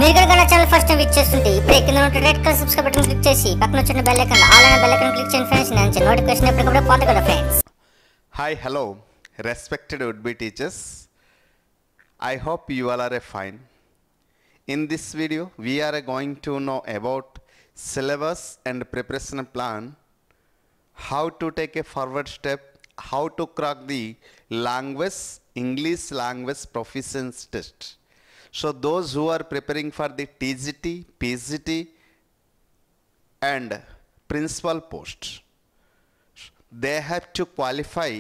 మీరు కనుక నా ఛానల్ ఫస్ట్ టైం విజిట్ చేస్తుంటే ఇప్పుడే కింద ఉన్న red colour subscribe button click చేసి పక్కన వచ్చిన బెల్ ఐకాన్ ఆల్ అనే బెల్ ఐకాన్ క్లిక్ చేయండి ఫ్రెండ్స్. నేను నోటిఫికేషన్ ఎప్పటికప్పుడు పొందగలరు friends. Hi, hello, respected would-be teachers. I hope you all are fine. In this video, we are going to know about syllabus and preparation plan, how to take a forward step, how to crack the language, English language proficiency test. So those who are preparing for the TGT, PGT and principal post, they have to qualify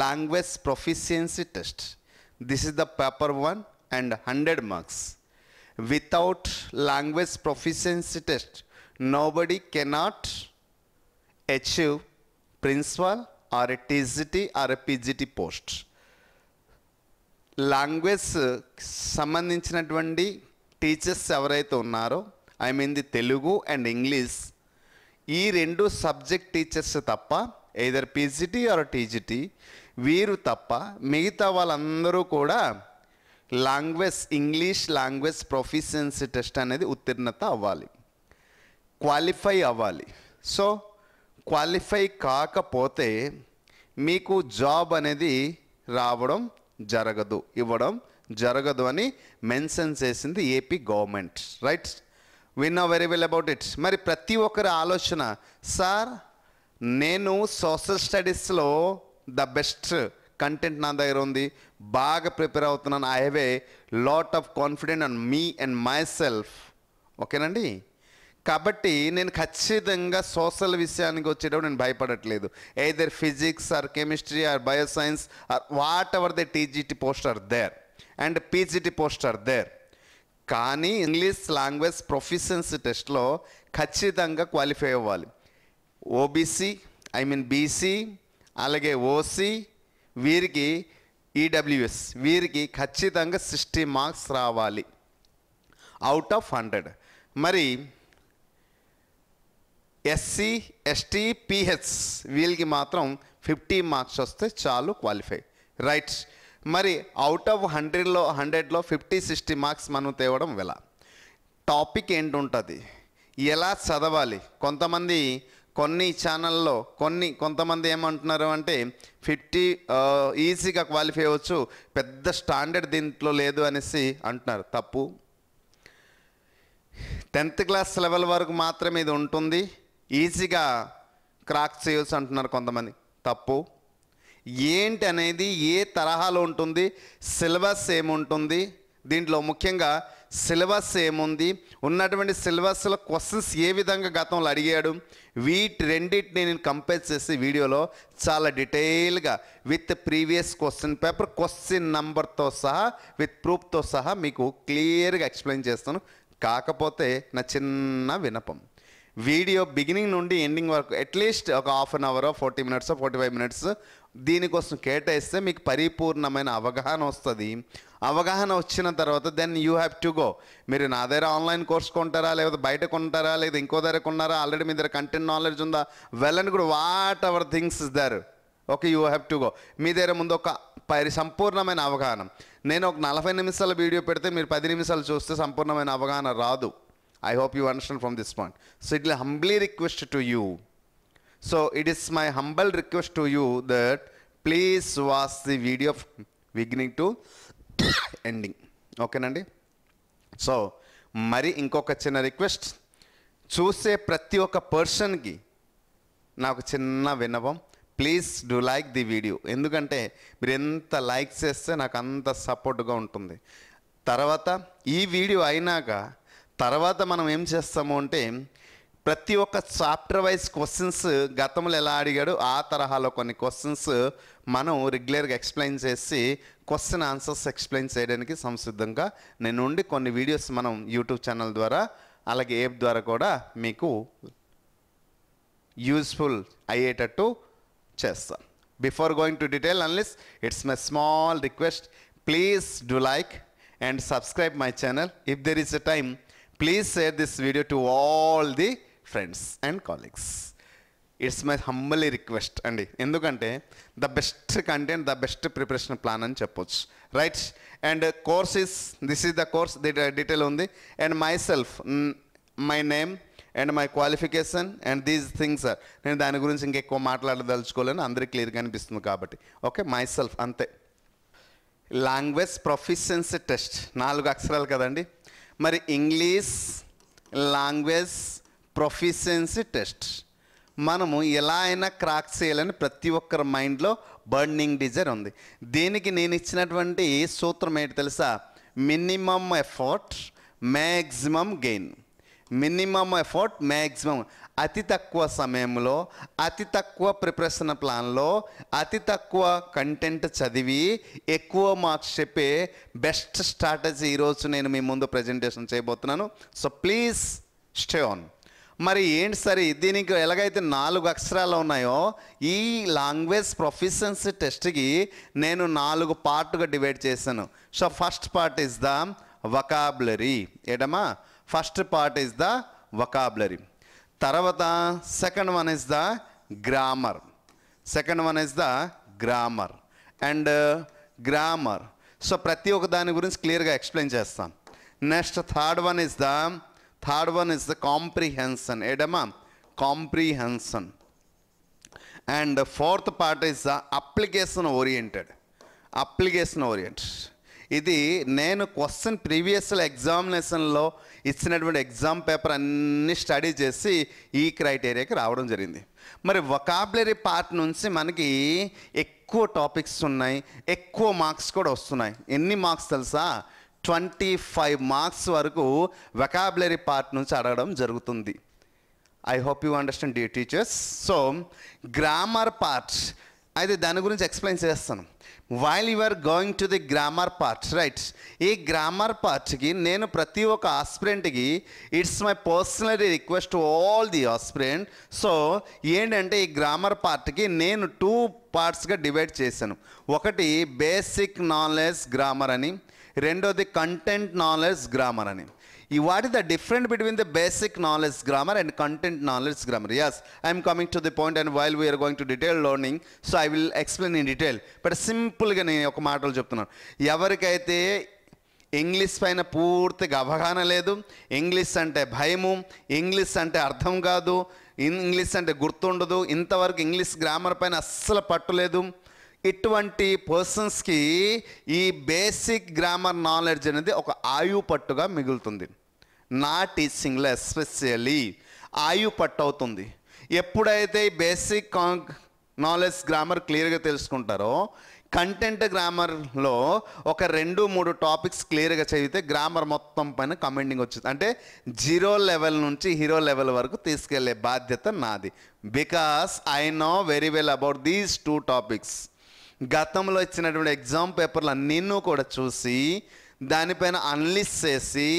language proficiency test. This is the paper 1 and 100 marks. Without language proficiency test, nobody cannot achieve principal or a TGT or a PGT post. Language సంబంధించినటువంటి teachers ఎవరైతే ఉన్నారో I mean the Telugu and English, ఈ రెండు subject teachers తప్ప either PGT are TGT వీరు తప్ప మిగతా వాళ్ళందరూ కూడా ఇంగ్లీష్ లాంగ్వేజ్ ప్రొఫిషియన్సీ టెస్ట్ అనేది ఉత్తీర్ణత అవ్వాలి, క్వాలిఫై అవ్వాలి. సో క్వాలిఫై కాకపోతే మీకు జాబ్ అనేది రావడం జరగదు, ఇవ్వడం జరగదు అని మెన్షన్ చేసింది AP government. Right, we know very well about it. మరి ప్రతి ఒక్కరి ఆలోచన, సార్ నేను సోషల్ స్టడీస్లో ద బెస్ట్ కంటెంట్ నా దగ్గర ఉంది, బాగా ప్రిపేర్ అవుతున్నాను, I have a lot of confident on me and myself. ఓకేనండి, కాబట్టి నేను ఖచ్చితంగా సోషల్ విషయానికి వచ్చేటప్పుడు నేను భయపడట్లేదు. Either physics or chemistry or bioscience or whatever the TGT post are there and PGT post are there. కానీ English language proficiency టెస్ట్లో ఖచ్చితంగా క్వాలిఫై అవ్వాలి. ఓబీసీ ఐ మీన్ బీసీ అలాగే ఓసీ వీరికి ఈడబ్ల్యూఎస్ వీరికి ఖచ్చితంగా 60 మార్క్స్ రావాలి అవుట్ ఆఫ్ 100. మరి ఎస్సీ ఎస్టీ పిహెచ్ వీళ్ళకి మాత్రం 50 మార్క్స్ వస్తే చాలు క్వాలిఫై. రైట్, మరి అవుట్ ఆఫ్ 100లో 50-60 మార్క్స్ మనం తేవడం ఎలా, టాపిక్ ఏంటుంటుంది, ఎలా చదవాలి. కొన్ని ఛానల్లో కొంతమంది ఏమంటున్నారు అంటే 50 ఈజీగా క్వాలిఫై అవ్వచ్చు, పెద్ద స్టాండర్డ్ దీంట్లో లేదు అనేసి అంటున్నారు. తప్పు. 10th క్లాస్ లెవెల్ వరకు మాత్రమే ఇది ఉంటుంది, ఈజీగా క్రాక్ చేయవచ్చు అంటున్నారు కొంతమంది. తప్పు. ఏంటి అనేది ఏ తరహాలో ఉంటుంది, సిలబస్ ఏముంటుంది, దీంట్లో ముఖ్యంగా సిలబస్ ఏముంది, ఉన్నటువంటి సిలబస్లో క్వశ్చన్స్ ఏ విధంగా గతంలో అడిగాడు, రెండింటిని నేను కంపేర్ చేసి వీడియోలో చాలా డీటెయిల్గా with previous question paper question నంబర్తో సహా విత్ ప్రూఫ్తో సహా మీకు క్లియర్గా ఎక్స్ప్లెయిన్ చేస్తాను. కాకపోతే నా చిన్న విన్నపం, వీడియో బిగినింగ్ నుండి ఎండింగ్ వరకు అట్లీస్ట్ ఒక half an hour 40 minutes 45 minutes దీనికోసం కేటాయిస్తే మీకు పరిపూర్ణమైన అవగాహన వస్తుంది. అవగాహన వచ్చిన తర్వాత then you have to go. మీరు నా దగ్గర ఆన్లైన్ కోర్స్ కొంటారా, లేకపోతే బయట కొంటారా, లేదా ఇంకో దగ్గర కొన్నారా, ఆల్రెడీ మీ దగ్గర కంటెంట్ నాలెడ్జ్ ఉందా, well and good, whatever things is there. Okay, you have to go. మీ దగ్గర ముందు ఒక సంపూర్ణమైన అవగాహన. నేను ఒక 40 నిమిషాల వీడియో పెడితే మీరు 10 నిమిషాలు చూస్తే సంపూర్ణమైన అవగాహన రాదు. I hope you understand from this point. So it is humbly request to you. So it is my humble request to you that please watch the video from beginning to ending. Okay nandi. So మరి ఇంకొక చిన్న request, చూసే ప్రతి ఒక్క పర్సన్కి నాకు చిన్న విన్నపం, please do like the video. ఎందుకంటే మీరు ఎంత లైక్ చేస్తే నాకు అంత సపోర్ట్గా ఉంటుంది. తర్వాత ఈ వీడియో అయినాక తర్వాత మనం ఏం చేస్తాము అంటే ప్రతి ఒక్క చాప్టర్ వైజ్ క్వశ్చన్స్ గతంలో ఎలా అడిగాడు ఆ తరహాలో కొన్ని క్వశ్చన్స్ మనం రెగ్యులర్గా ఎక్స్ప్లెయిన్ చేసి క్వశ్చన్ ఆన్సర్స్ ఎక్స్ప్లెయిన్ చేయడానికి సంసిద్ధంగా నేను ఉండి కొన్ని వీడియోస్ మనం యూట్యూబ్ ఛానల్ ద్వారా అలాగే యాప్ ద్వారా కూడా మీకు యూస్ఫుల్ అయ్యేటట్టు చేస్తాం. Before going to detail unless it's my small request, please do like and subscribe my channel. If there is a time, please share this video to all the friends and colleagues. It's my humbly request అండి, ఎందుకంటే the best content, the best preparation plan అని చెప్పొచ్చు, right. And course this is the course detail ఉంది. And myself, my name and my qualification and these things are, నేను దాని గురించి ఇంకెక్కువ మాట్లాడదలుచుకోలేను, అందరికీ క్లియర్గా అనిపిస్తుంది కాబట్టి. ఓకే, మై సెల్ఫ్ అంతే. లాంగ్వేజ్ ప్రొఫిషియన్సీ టెస్ట్ 4 అక్షరాలు కదండి. మరి ఇంగ్లీష్ లాంగ్వేజ్ ప్రొఫిషియన్సీ టెస్ట్ మనము ఎలా అయినా క్రాక్ చేయాలని ప్రతి ఒక్కరి మైండ్లో బర్నింగ్ డిజైర్ ఉంది. దీనికి నేను ఇచ్చినటువంటి సూత్రం ఏంటి తెలుసా? Minimum effort maximum gain. Minimum effort maximum, అతి తక్కువ సమయంలో అతి తక్కువ ప్రిపరేషన్ ప్లాన్లో అతి తక్కువ కంటెంట్ చదివి ఎక్కువ మార్క్స్ చెప్పే బెస్ట్ స్ట్రాటజీ ఈరోజు నేను మీ ముందు ప్రజెంటేషన్ చేయబోతున్నాను. So please stay on. మరి ఏంటి సరే, దీనికి ఎలాగైతే 4 అక్షరాలు ఉన్నాయో ఈ లాంగ్వేజ్ ప్రొఫిషియన్సీ టెస్ట్కి నేను 4 పార్ట్గా డివైడ్ చేశాను. So first part is the vocabulary. ఏడమ్మా, first part is the vocabulary. తర్వాత second one is the grammar. Second one is the grammar and grammar. So ప్రతి ఒక్క దాని గురించి క్లియర్గా ఎక్స్ప్లెయిన్ చేస్తాం. Next third one is the comprehension. ఏడమ్మా, comprehension. And fourth part is the application oriented. ఇది నేను క్వశ్చన్ ప్రీవియస్ ఎగ్జామినేషన్లో ఇచ్చినటువంటి ఎగ్జామ్ పేపర్ అన్నీ స్టడీ చేసి ఈ క్రైటీరియాకి రావడం జరిగింది. మరి వొకాబులరీ పార్ట్ నుంచి మనకి ఎక్కువ టాపిక్స్ ఉన్నాయి, ఎక్కువ మార్క్స్ కూడా వస్తున్నాయి. ఎన్ని మార్క్స్ తెలుసా? 25 మార్క్స్ వరకు వొకాబులరీ పార్ట్ నుంచి అడగడం జరుగుతుంది. I hope you understand dear teachers. So grammar part అయితే దాని గురించి ఎక్స్ప్లెయిన్ చేస్తాను. While you are going to the grammar part, right. ఈ గ్రామర్ పార్ట్కి నేను ప్రతి ఒక్క ఆస్పిరెంట్కి it's my personal request to all the aspirant. So ఏంటంటే ఈ గ్రామర్ పార్ట్కి నేను 2 పార్ట్స్గా డివైడ్ చేశాను. ఒకటి బేసిక్ నాలెడ్జ్ గ్రామర్ అని, రెండోది కంటెంట్ నాలెడ్జ్ గ్రామర్ అని. What is the difference between the basic knowledge grammar and content knowledge grammar? Yes, I am coming to the point, and while we are going to detail learning, so I will explain in detail. But simple గా నేను ఒక మాటలు చెప్తున్నాను. ఎవరికైతే English పైన పూర్తిగా అవగాహన లేదు, ఇంగ్లీష్ అంటే భయము, ఇంగ్లీష్ అంటే అర్థం కాదు, ఇంగ్లీష్ అంటే గుర్తుండదు, ఇంతవరకు ఇంగ్లీష్ గ్రామర్ పైన అస్సలు పట్టులేదు, ఇటువంటి పర్సన్స్కి ఈ బేసిక్ గ్రామర్ నాలెడ్జ్ అనేది ఒక ఆయు పట్టుగా మిగులుతుంది. నా టీచింగ్లో ఎస్పెషల్లీ ఆయు పట్టు అవుతుంది. ఎప్పుడైతే ఈ బేసిక్ నాలెడ్జ్ గ్రామర్ క్లియర్గా తెలుసుకుంటారో, కంటెంట్ గ్రామర్లో ఒక 2-3 టాపిక్స్ క్లియర్గా చదివితే గ్రామర్ మొత్తం పైన కమెండింగ్ వచ్చింది. అంటే 0 లెవెల్ నుంచి హీరో లెవెల్ వరకు తీసుకెళ్లే బాధ్యత నాది. Because I know very well about these 2 topics. గతంలో ఇచ్చినటువంటి ఎగ్జామ్ పేపర్లు అన్నీను కూడా చూసి దానిపైన అనలిస్ చేసి,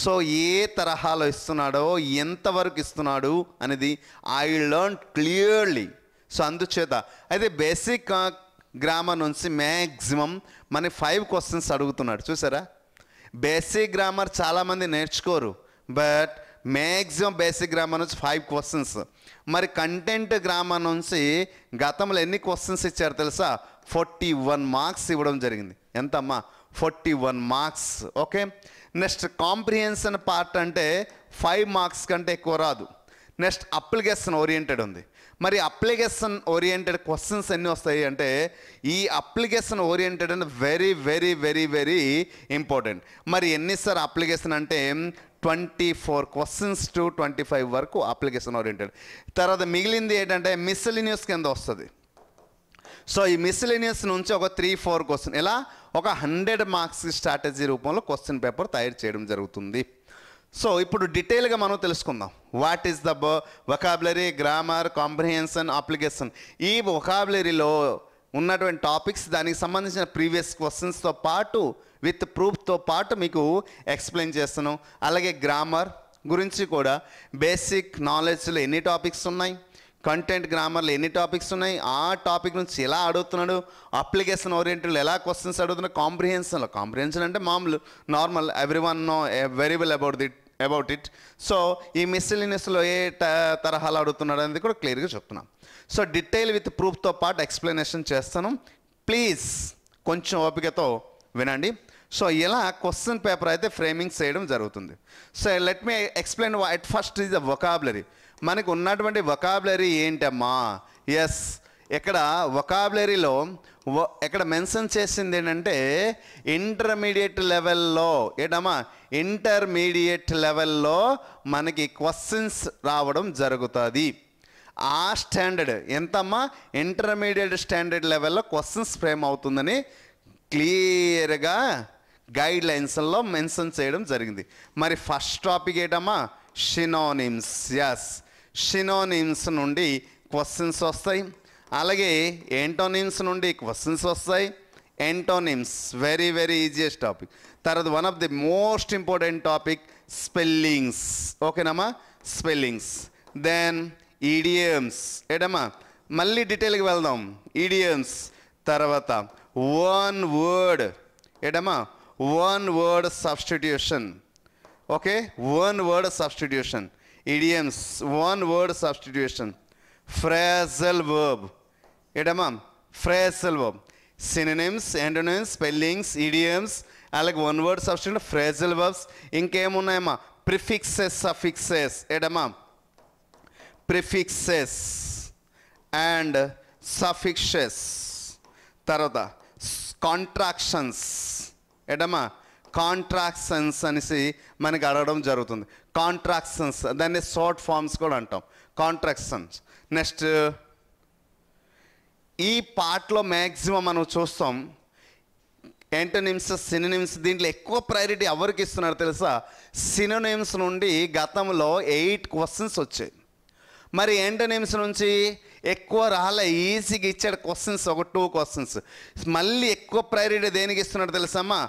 సో ఏ తరహాలో ఇస్తున్నాడో, ఎంతవరకు ఇస్తున్నాడు అనేది ఐ లెర్న్ క్లియర్లీ. సో అందుచేత అయితే బేసిక్ గ్రామర్ నుంచి మ్యాక్సిమం మన 5 క్వశ్చన్స్ అడుగుతున్నాడు. చూసారా, బేసిక్ గ్రామర్ చాలామంది నేర్చుకోరు, బట్ మ్యాక్సిమం బేసిక్ గ్రామర్ నుంచి 5 క్వశ్చన్స్. మరి కంటెంట్ గ్రామర్ నుంచి గతంలో ఎన్ని క్వశ్చన్స్ ఇచ్చారు తెలుసా? 41 మార్క్స్ ఇవ్వడం జరిగింది. ఎంతమ్మా? 41 marks. Okay, next comprehension part అంటే 5 మార్క్స్ కంటే ఎక్కువ రాదు. నెక్స్ట్ అప్లికేషన్ ఓరియంటెడ్ ఉంది. మరి అప్లికేషన్ ఓరియంటెడ్ క్వశ్చన్స్ ఎన్ని వస్తాయి అంటే, ఈ అప్లికేషన్ ఓరియంటెడ్ అంటే very very very very important. మరి ఎన్నిసార్లు అప్లికేషన్ అంటే 24 క్వశ్చన్స్ టు 25 వరకు అప్లికేషన్ ఓరియంటెడ్. తర్వాత మిగిలింది ఏంటంటే మిస్సెలినియస్ కింద వస్తుంది. సో ఈ మిస్సెలినియస్ నుంచి ఒక 3-4 క్వశ్చన్, ఇలా ఒక 100 మార్క్స్ స్ట్రాటజీ రూపంలో క్వశ్చన్ పేపర్ తయారు చేయడం జరుగుతుంది. సో ఇప్పుడు డీటెయిల్గా మనం తెలుసుకుందాం. What is the vocabulary, grammar, comprehension, application. ఈ వొకాబులరీలో ఉన్నటువంటి టాపిక్స్, దానికి సంబంధించిన ప్రీవియస్ క్వశ్చన్స్తో పాటు విత్ ప్రూఫ్తో పాటు మీకు ఎక్స్ప్లెయిన్ చేస్తాను. అలాగే గ్రామర్ గురించి కూడా బేసిక్ నాలెడ్జ్లో ఎన్ని టాపిక్స్ ఉన్నాయి, కంటెంట్ గ్రామర్లో ఎన్ని టాపిక్స్ ఉన్నాయి, ఆ టాపిక్ నుంచి ఎలా అడుగుతున్నాడు, అప్లికేషన్ ఓరియంటెడ్లో ఎలా క్వశ్చన్స్ అడుగుతున్నాడు, కాంప్రిహెన్షన్ అంటే మామూలు normal everyone know very well about the about it. So ఈ మిస్సిలినియస్లో ఏ తరహాలు అడుగుతున్నాడు అనేది కూడా క్లియర్గా చెప్తున్నాం. సో డీటెయిల్ విత్ ప్రూఫ్తో పాటు ఎక్స్ప్లెనేషన్ చేస్తాను, ప్లీజ్ కొంచెం ఓపికతో వినండి. సో ఇలా క్వశ్చన్ పేపర్ అయితే ఫ్రేమింగ్ చేయడం జరుగుతుంది. So let me explain at first is the vocabulary. మనకు ఉన్నటువంటి వొకాబులరీ ఏంటమ్మా? ఎస్, ఇక్కడ వొకాబులరీలో ఇక్కడ మెన్షన్ చేసింది ఏంటంటే ఇంటర్మీడియట్ లెవెల్లో, ఏంటమ్మా ఇంటర్మీడియట్ లెవెల్లో మనకి క్వశ్చన్స్ రావడం జరుగుతుంది. ఆ స్టాండర్డ్ ఎంతమ్మా? ఇంటర్మీడియట్ స్టాండర్డ్ లెవెల్లో క్వశ్చన్స్ ఫ్రేమ్ అవుతుందని క్లియర్గా గైడ్ లైన్స్లో మెన్షన్ చేయడం జరిగింది. మరి ఫస్ట్ టాపిక్ ఏంటమ్మా? సినోనిమ్స్. ఎస్, సినోనిమ్స్ నుండి క్వశ్చన్స్ వస్తాయి, అలాగే యాంటోనిమ్స్ నుండి క్వశ్చన్స్ వస్తాయి. Antonyms very very easiest topic. తర్వాత one of the most important topic spellings. ఓకేనమ్మా, స్పెల్లింగ్స్. Then idioms. ఏటమ్మా మళ్ళీ డీటెయిల్కి వెళ్దాం. ఈడియమ్స్ తర్వాత వన్ వర్డ్. ఏటమ్మా one word substitution. Okay, one word substitution. Idioms one word substitution. Phrasal verb. ఏటమ్మా phrasal verb. Synonyms, antonyms, spellings, idioms, అలాగే one word substitution, phrasal verbs. ఇంకేమున్నాయమ్మా? Prefixes, suffixes. ఏటమ్మా prefixes and suffixes. తర్వాత contractions. ఏటమ్మా contractions అనేసి మనకి అడగడం జరుగుతుంది. Contractions దాన్ని షార్ట్ ఫామ్స్ కూడా అంటాం, కాంట్రాక్షన్స్. నెక్స్ట్ ఈ పార్ట్లో మ్యాక్సిమం మనం చూస్తాం యాంటోనిమ్స్, సినోనిమ్స్. దీంట్లో ఎక్కువ ప్రయారిటీ ఎవరికి ఇస్తున్నారు తెలుసా? సినోనిమ్స్ నుండి గతంలో 8 క్వశ్చన్స్ వచ్చాయి. మరి యాంటోనిమ్స్ నుంచి ఎక్కువ రాలే, ఈజీగా ఇచ్చాడు క్వశ్చన్స్, ఒక 2 క్వశ్చన్స్. మళ్ళీ ఎక్కువ ప్రయారిటీ దేనికి ఇస్తున్నాడు తెలుసమ్మా?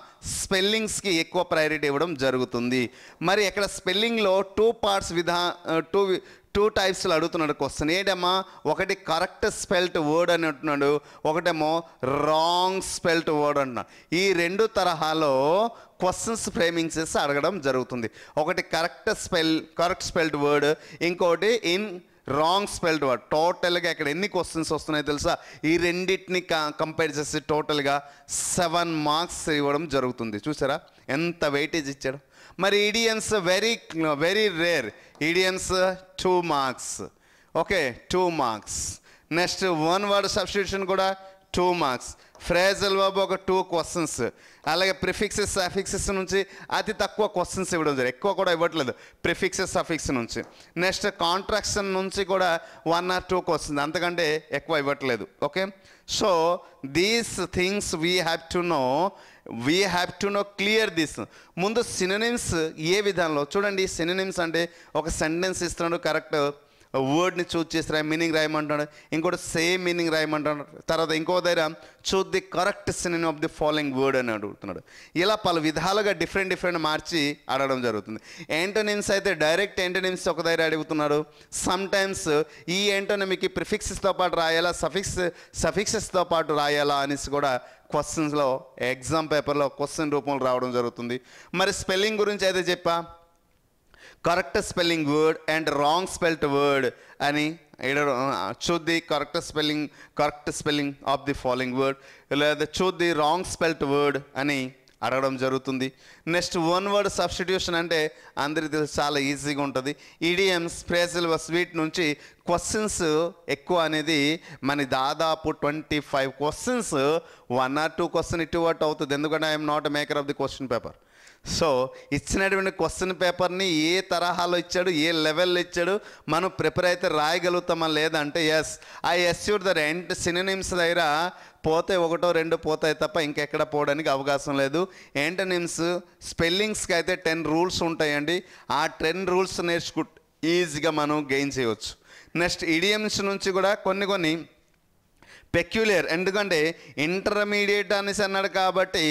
స్పెల్లింగ్స్కి ఎక్కువ ప్రయారిటీ ఇవ్వడం జరుగుతుంది. మరి ఇక్కడ స్పెల్లింగ్లో 2 పార్ట్స్ టూ టైప్స్లో అడుగుతున్నాడు క్వశ్చన్. ఏంటమ్మా? ఒకటి కరెక్ట్ స్పెల్ట్ వర్డ్ అని అంటున్నాడు, ఒకటేమో రాంగ్ స్పెల్ట్ వర్డ్ అంటున్నాడు. ఈ 2 తరహాలో క్వశ్చన్స్ ఫ్రేమింగ్ చేసి అడగడం జరుగుతుంది. ఒకటి కరెక్ట్ స్పెల్ట్ వర్డ్, ఇంకోటి రాంగ్ స్పెల్డ్ వర్డ్. టోటల్గా ఇక్కడ ఎన్ని క్వశ్చన్స్ వస్తున్నాయో తెలుసా? ఈ రెండింటిని కంపేర్ చేసి టోటల్గా 7 మార్క్స్ ఇవ్వడం జరుగుతుంది. చూసారా ఎంత వెయిటేజ్ ఇచ్చాడు? మరి idioms very rare. Idioms 2 marks. Okay, 2 marks. Next one word substitution కూడా 2 మార్క్స్. ఫ్రేజల్ వర్బ్ ఒక 2 క్వశ్చన్స్. అలాగే ప్రిఫిక్సెస్, సఫిక్సెస్ నుంచి అతి తక్కువ క్వశ్చన్స్ ఇవ్వడం జరిగింది, ఎక్కువ కూడా ఇవ్వట్లేదు ప్రిఫిక్సెస్, సఫిక్స్ నుంచి. నెక్స్ట్ కాంట్రాక్షన్ నుంచి కూడా 1 or 2 క్వశ్చన్స్, అంతకంటే ఎక్కువ ఇవ్వట్లేదు. Okay, so these things we have to no clear this. ముందు సినోనిమ్స్ ఏ విధానంలో చూడండి. సినోనిమ్స్ అంటే ఒక సెంటెన్స్ ఇస్తున్నాడు, కరెక్ట్ వర్డ్ని చూజ్ చేసి మీనింగ్ రాయమంటాడు, ఇంకోటి సేమ్ మీనింగ్ రాయమంటాడు. తర్వాత ఇంకో దగ్గర choose the correct synonym of the following word అని అడుగుతున్నాడు. ఇలా పలు విధాలుగా డిఫరెంట్ మార్చి అడగడం జరుగుతుంది. యాంటోనిమ్స్ అయితే డైరెక్ట్ యాంటోనిమ్స్ ఒక దగ్గర అడుగుతున్నాడు. సమ్ టైమ్స్ ఈ యాంటోనిమ్కి ప్రిఫిక్సెస్తో పాటు రాయాలా, సఫిక్సెస్తో పాటు రాయాలా అనేసి కూడా క్వశ్చన్స్లో ఎగ్జామ్ పేపర్లో క్వశ్చన్ రూపంలో రావడం జరుగుతుంది. మరి స్పెల్లింగ్ గురించి అయితే చెప్పా, correct spelling word and wrong spelt word అని choose the correct spelling of the following word, లేదా choose the wrong spelt word అని అడగడం జరుగుతుంది. నెక్స్ట్ వన్ వర్డ్ సబ్స్టిట్యూషన్ అంటే అందరికీ తెలుసు, చాలా ఈజీగా ఉంటుంది. ఈడియమ్స్, ఫ్రేజల్ వర్బ్స్ వీటి నుంచి క్వశ్చన్స్ ఎక్కువ అనేది మన దాదాపు 25 క్వశ్చన్స్ 1 or 2 క్వశ్చన్ ఇటు అటు అవుతుంది. ఎందుకంటే I'm not a maker of the question paper. So ఇచ్చినటువంటి క్వశ్చన్ పేపర్ని ఏ తరహాలో ఇచ్చాడు, ఏ లెవెల్లో ఇచ్చాడు, మనం ప్రిపేర్ అయితే రాయగలుగుతామా లేదంటే yes, I assure that and synonyms దగ్గర పోతే 1-2 పోతాయి తప్ప ఇంకెక్కడ పోవడానికి అవకాశం లేదు. యాంటోనిమ్స్, స్పెల్లింగ్స్కి అయితే 10 రూల్స్ ఉంటాయండి. ఆ 10 రూల్స్ నేర్చుకుంటే ఈజీగా మనం గెయిన్ చేయవచ్చు. నెక్స్ట్ ఈడియమ్స్ నుంచి కూడా కొన్ని పెక్యులియర్, ఎందుకంటే ఇంటర్మీడియట్ అనేసి అన్నాడు కాబట్టి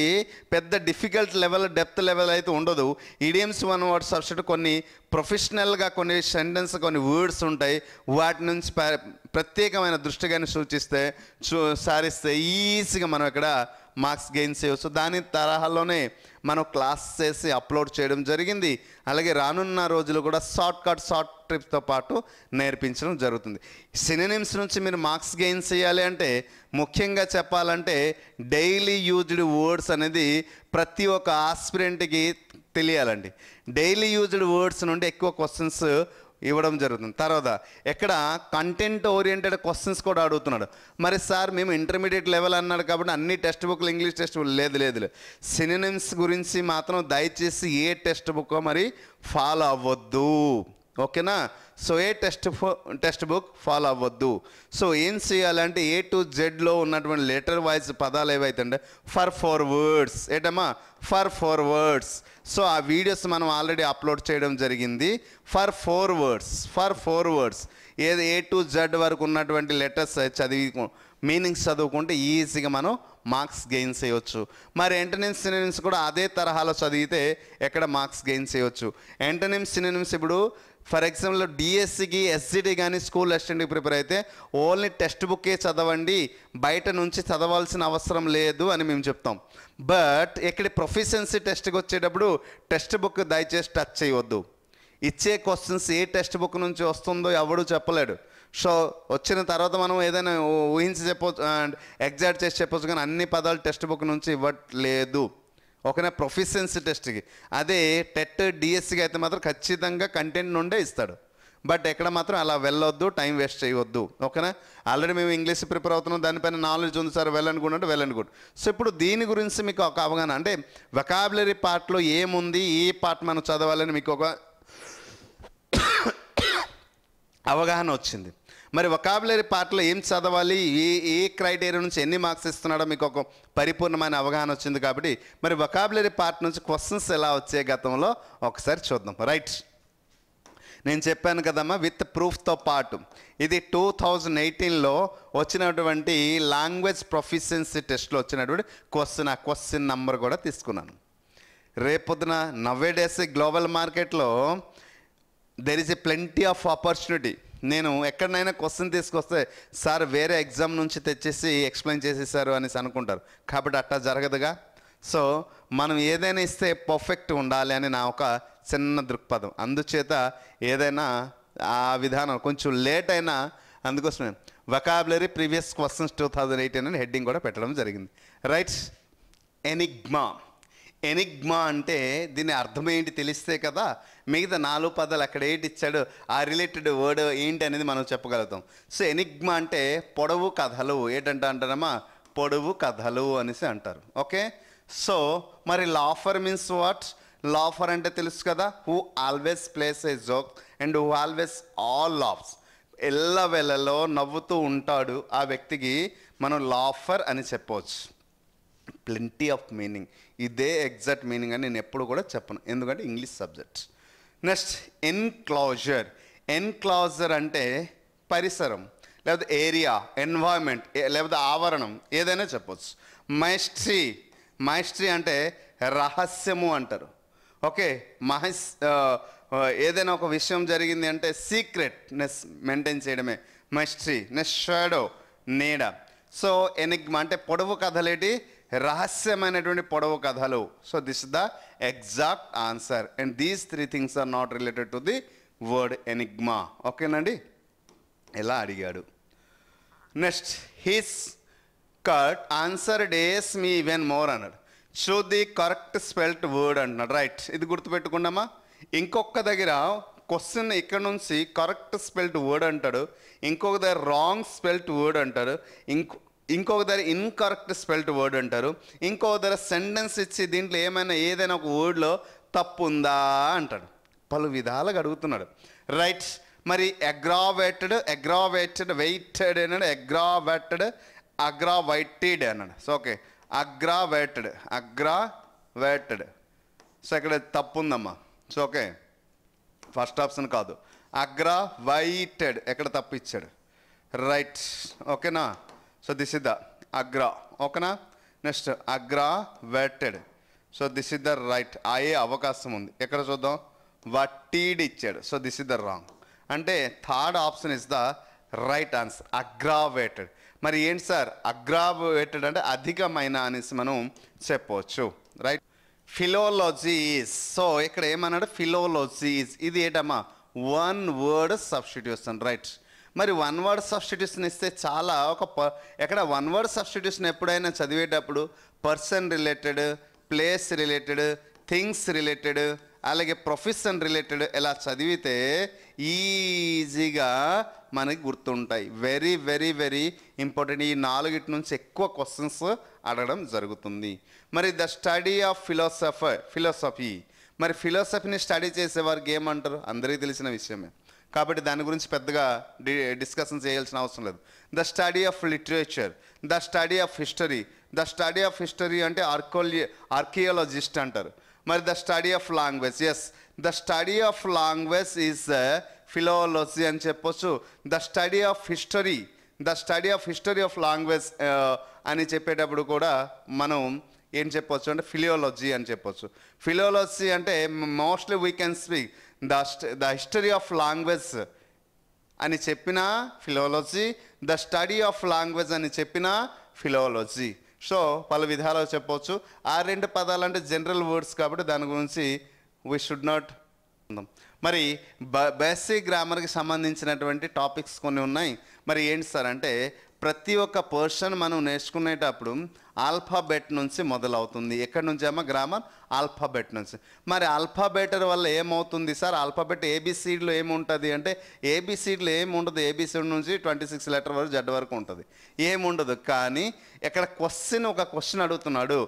పెద్ద డిఫికల్ట్ లెవెల్, డెప్త్ లెవెల్ అయితే ఉండదు. ఈడియమ్స్ వన్ వర్డ్ సబ్స్టిట్యూట్ కొన్ని ప్రొఫెషనల్గా కొన్ని సెంటెన్స్, కొన్ని వర్డ్స్ ఉంటాయి, వాటి నుంచి ప్రత్యేకమైన దృష్టిగాని సారిస్తే ఈజీగా మనం ఇక్కడ మార్క్స్ గెయిన్ చేయవచ్చు. దాని తరహాలోనే మనం క్లాస్ చేసి అప్లోడ్ చేయడం జరిగింది. అలాగే రానున్న రోజులు కూడా షార్ట్ ట్రిప్తో పాటు నేర్పించడం జరుగుతుంది. సినోనిమ్స్ నుంచి మీరు మార్క్స్ గెయిన్ చేయాలి అంటే ముఖ్యంగా చెప్పాలంటే డైలీ యూజ్డ్ వర్డ్స్ అనేది ప్రతి ఒక్క ఆస్పిరెంట్కి తెలియాలండి. డైలీ యూజ్డ్ వర్డ్స్ నుండి ఎక్కువ క్వశ్చన్స్ ఇవ్వడం జరుగుతుంది. తర్వాత ఎక్కడ కంటెంట్ ఓరియంటెడ్ క్వశ్చన్స్ కూడా అడుగుతున్నాడు. మరి సార్ మేము ఇంటర్మీడియట్ లెవెల్ అన్నాడు కాబట్టి అన్ని టెక్స్ట్ బుక్లు ఇంగ్లీష్ టెక్స్ట్ బుక్ లేదు. సినోనిమ్స్ గురించి మాత్రం దయచేసి ఏ టెక్స్ట్ బుక్ మరి ఫాలో అవ్వద్దు, ఓకేనా? సో ఏ టెక్స్ట్ బుక్ ఫాలో అవ్వద్దు. సో ఏం చేయాలంటే A to Zలో ఉన్నటువంటి లెటర్ వైజ్ పదాలు ఏవైతే అంటే ఫర్ 4 words ఏటమ్మా ఫర్ 4 words. సో ఆ వీడియోస్ మనం ఆల్రెడీ అప్లోడ్ చేయడం జరిగింది. ఫర్ 4 words ఏది A to Z వరకు ఉన్నటువంటి లెటర్స్ చదివి మీనింగ్స్ చదువుకుంటే ఈజీగా మనం మార్క్స్ గెయిన్ చేయవచ్చు. మరి ఎంటోనిమ్స్ సినోనిమ్స్ కూడా అదే తరహాలో చదివితే ఎక్కడ మార్క్స్ గెయిన్ చేయవచ్చు. ఎంటోనిమ్స్ సినోనిమ్స్ ఇప్పుడు ఫర్ ఎగ్జాంపుల్ డిఎస్సికి ఎస్జిటి కానీ స్కూల్ అసిస్టెంట్కి ప్రిపేర్ అయితే ఓన్లీ టెక్స్ట్ బుక్కే చదవండి, బయట నుంచి చదవాల్సిన అవసరం లేదు అని మేము చెప్తాం. బట్ ఇక్కడ ప్రొఫిషియన్సీ టెస్ట్కి వచ్చేటప్పుడు టెక్స్ట్ బుక్ దయచేసి టచ్ చేయవద్దు. ఇచ్చే క్వశ్చన్స్ ఏ టెక్స్ట్ బుక్ నుంచి వస్తుందో ఎవడూ చెప్పలేడు. సో వచ్చిన తర్వాత మనం ఏదైనా ఊహించి చెప్పవచ్చు, ఎగ్జాక్ట్ చేసి చెప్పవచ్చు, కానీ అన్ని పదాలు టెక్స్ట్ బుక్ నుంచి ఇవ్వట్లేదు, ఓకేనా? ప్రొఫిషియన్సీ టెస్ట్కి. అదే టెట్ డిఎస్సికి అయితే మాత్రం ఖచ్చితంగా కంటెంట్ నుండే ఇస్తాడు. బట్ ఎక్కడ మాత్రం అలా వెళ్ళొద్దు, టైం వేస్ట్ చేయవద్దు, ఓకేనా? ఆల్రెడీ మేము ఇంగ్లీష్ ప్రిపేర్ అవుతున్నాం, దానిపైన నాలెడ్జ్ ఉంది సార్, వెల్ అండ్ గుడ్ అంటే వెల్ అండ్ గుడ్. సో ఇప్పుడు దీని గురించి మీకు ఒక అవగాహన, అంటే వొకాబులరీ పార్ట్లో ఏముంది, ఏ పార్ట్ మనం చదవాలని మీకు ఒక అవగాహన వచ్చింది. మరి వొకాబులరీ పార్ట్లో ఏం చదవాలి, ఏ క్రైటీరియా నుంచి ఎన్ని మార్క్స్ ఇస్తున్నాడో మీకు ఒక పరిపూర్ణమైన అవగాహన వచ్చింది. కాబట్టి మరి వొకాబులరీ పార్ట్ నుంచి క్వశ్చన్స్ ఎలా వచ్చే గతంలో ఒకసారి చూద్దాం. రైట్, నేను చెప్పాను కదమ్మా విత్ ప్రూఫ్తో పాటు ఇది 2018లో వచ్చినటువంటి లాంగ్వేజ్ ప్రొఫిషియన్సీ టెస్ట్లో వచ్చినటువంటి క్వశ్చన్, ఆ క్వశ్చన్ నంబర్ కూడా తీసుకున్నాను. రేపొద్దున నవ్వేడేస్ గ్లోబల్ మార్కెట్లో there is a plenty of opportunity. నేను ఎక్కడైనా క్వశ్చన్ తీసుకొస్తే సార్ వేరే ఎగ్జామ్ నుంచి తెచ్చేసి ఎక్స్ప్లెయిన్ చేసేసారు అనేసి అనుకుంటారు. కాబట్టి అట్టా జరగదుగా. సో మనం ఏదైనా ఇస్తే పర్ఫెక్ట్ ఉండాలి అని నా ఒక చిన్న దృక్పథం. అందుచేత ఏదైనా ఆ విధానం కొంచెం లేట్ అయినా అందుకోసమే వొకాబులరీ ప్రీవియస్ క్వశ్చన్స్ 2018 అని హెడ్డింగ్ కూడా పెట్టడం జరిగింది. రైట్, ఎనిగ్మా అంటే దీని అర్థం ఏంటి తెలిస్తే కదా మిగతా 4 పదాలు అక్కడ ఏంటి ఇచ్చాడు ఆ రిలేటెడ్ వర్డ్ ఏంటి అనేది మనం చెప్పగలుగుతాం. సో ఎనిగ్మా అంటే పొడవు కథలు, అంటారమ్మా పొడవు కథలు అనేసి అంటారు, ఓకే? సో మరి లాఫర్ మీన్స్ వాట్? లాఫర్ అంటే తెలుసు కదా, who always plays a joke and who always all laughs. ఎల్లవెల్లలో నవ్వుతూ ఉంటాడు ఆ వ్యక్తికి మనం లాఫర్ అని చెప్పవచ్చు. ప్లెంటీ ఆఫ్ మీనింగ్, ఇదే ఎగ్జాక్ట్ మీనింగ్ అని నేను ఎప్పుడు కూడా చెప్పను, ఎందుకంటే ఇంగ్లీష్ సబ్జెక్ట్. నెక్స్ట్ ఎన్క్లోజర్ అంటే పరిసరం, లేకపోతే ఏరియా, ఎన్వైర్మెంట్, లేకపోతే ఆవరణం, ఏదైనా చెప్పవచ్చు. మైస్ట్రీ అంటే రహస్యము అంటారు, ఓకే? ఏదైనా ఒక విషయం జరిగింది అంటే సీక్రెట్నెస్ మెయింటైన్ చేయడమే మైస్ట్రీ. నెక్స్ట్ షాడో, నీడ. సో ఎనిగ్మా అంటే పొడవు కథలేటి, రహస్యమైనటువంటి పొడవు కథలు. So this is the exact answer and these 3 things are not related to the word enigma, ఓకేనండి? ఎలా అడిగాడు. Next his curt answer dazed me even more అన్నాడు. Choose the correct spelt word అంటున్నాడు. రైట్, ఇది గుర్తుపెట్టుకున్నామా? ఇంకొక దగ్గర క్వశ్చన్ ఇక్కడ నుంచి కరెక్ట్ స్పెల్ట్ వర్డ్ అంటాడు, ఇంకొక దగ్గర రాంగ్ స్పెల్ట్ వర్డ్ అంటాడు, ఇంకొక దగ్గర ఇన్కరెక్ట్ స్పెల్ట్ వర్డ్ అంటారు, ఇంకొక దగ్గర సెంటెన్స్ ఇచ్చి దీంట్లో ఏదైనా ఒక వర్డ్లో తప్పు ఉందా అంటాడు. పలు విధాలుగా అడుగుతున్నాడు. రైట్, మరి అగ్రావేటెడ్ వెయిటెడ్ అన్నాడు, అగ్రావైటెడ్ అన్నాడు. So okay, అగ్రావేటెడ్. సో ఇక్కడ తప్పు ఉందమ్మా. సో ఓకే, ఫస్ట్ ఆప్షన్ కాదు, అగ్రావైటెడ్ ఎక్కడ తప్పు ఇచ్చాడు. రైట్, ఓకేనా? సో దిస్ ఇస్ ద అగ్రా, ఓకేనా? Next aggravated. So this is the right, అయ్యే అవకాశం ఉంది. ఎక్కడ చూద్దాం, వట్టీడ్ ఇచ్చాడు. So this is the wrong. అంటే third option is the right answer, aggravated. మరి ఏంటి సార్ అగ్రావేటెడ్ అంటే అధికమైన అనేసి మనం చెప్పవచ్చు, రైట్. ఫిలోలజీస్, సో ఇక్కడ ఏమన్నాడు ఫిలోలజీస్, ఇది ఏంటమ్మా వన్ వర్డ్ సబ్స్టిట్యూషన్, రైట్. మరి వన్ వర్డ్ సబ్స్టిట్యూషన్ ఇస్తే చాలా ఎక్కడ వన్ వర్డ్ సబ్స్టిట్యూషన్ ఎప్పుడైనా చదివేటప్పుడు person related, place related, things related, అలాగే ప్రొఫెషన్ రిలేటెడ్ ఇలా చదివితే ఈజీగా మనకి గుర్తుంటాయి. Very very very important. ఈ 4 నుంచి ఎక్కువ క్వశ్చన్స్ అడగడం జరుగుతుంది. మరి ద స్టడీ ఆఫ్ ఫిలాసఫీ, మరి ఫిలాసఫీని స్టడీ చేసేవారికి ఏమంటారు అందరికీ తెలిసిన విషయమే కాబట్టి దాని గురించి పెద్దగా డిస్కషన్ చేయాల్సిన అవసరం లేదు. The study of literature, the study of history, the study of history అంటే ఆర్కియాలజిస్ట్ అంటారు. మరి the study of language, yes the study of language is philology అని చెప్పొచ్చు. The study of history, the study of history of language అని చెప్పేటప్పుడు కూడా మనం ఏం చెప్పొచ్చు అంటే ఫిలియాలజీ అని చెప్పొచ్చు. ఫిలియాలజీ అంటే mostly we can speak the history of language అని చెప్పిన philology, the study of language అని చెప్పిన ఫిలాలజీ. సో పలు విధాలుగా చెప్పవచ్చు. ఆ 2 పదాలు అంటే జనరల్ వర్డ్స్ కాబట్టి దాని గురించి వీ షుడ్ నాట్. మరి బేసిక్ గ్రామర్కి సంబంధించినటువంటి టాపిక్స్ కొన్ని ఉన్నాయి. మరి ఏంటి సార్ అంటే ప్రతి ఒక్క పర్సన్ మనం నేర్చుకునేటప్పుడు ఆల్ఫాబెట్ నుంచి మొదలవుతుంది. ఎక్కడి నుంచి అమ్మా గ్రామర్? ఆల్ఫాబెట్ నుంచి. మరి ఆల్ఫాబెట్ వల్ల ఏమవుతుంది సార్? ఆల్ఫాబెట్ ఏబిసిడ్లో ఏముంటుంది అంటే ఏబిసిడ్లో ఏముండదు. ఏబిసిడ్ నుంచి 26 లెటర్ వరకు జడ్ వరకు ఉంటుంది, ఏముండదు. కానీ ఇక్కడ ఒక క్వశ్చన్ అడుగుతున్నాడు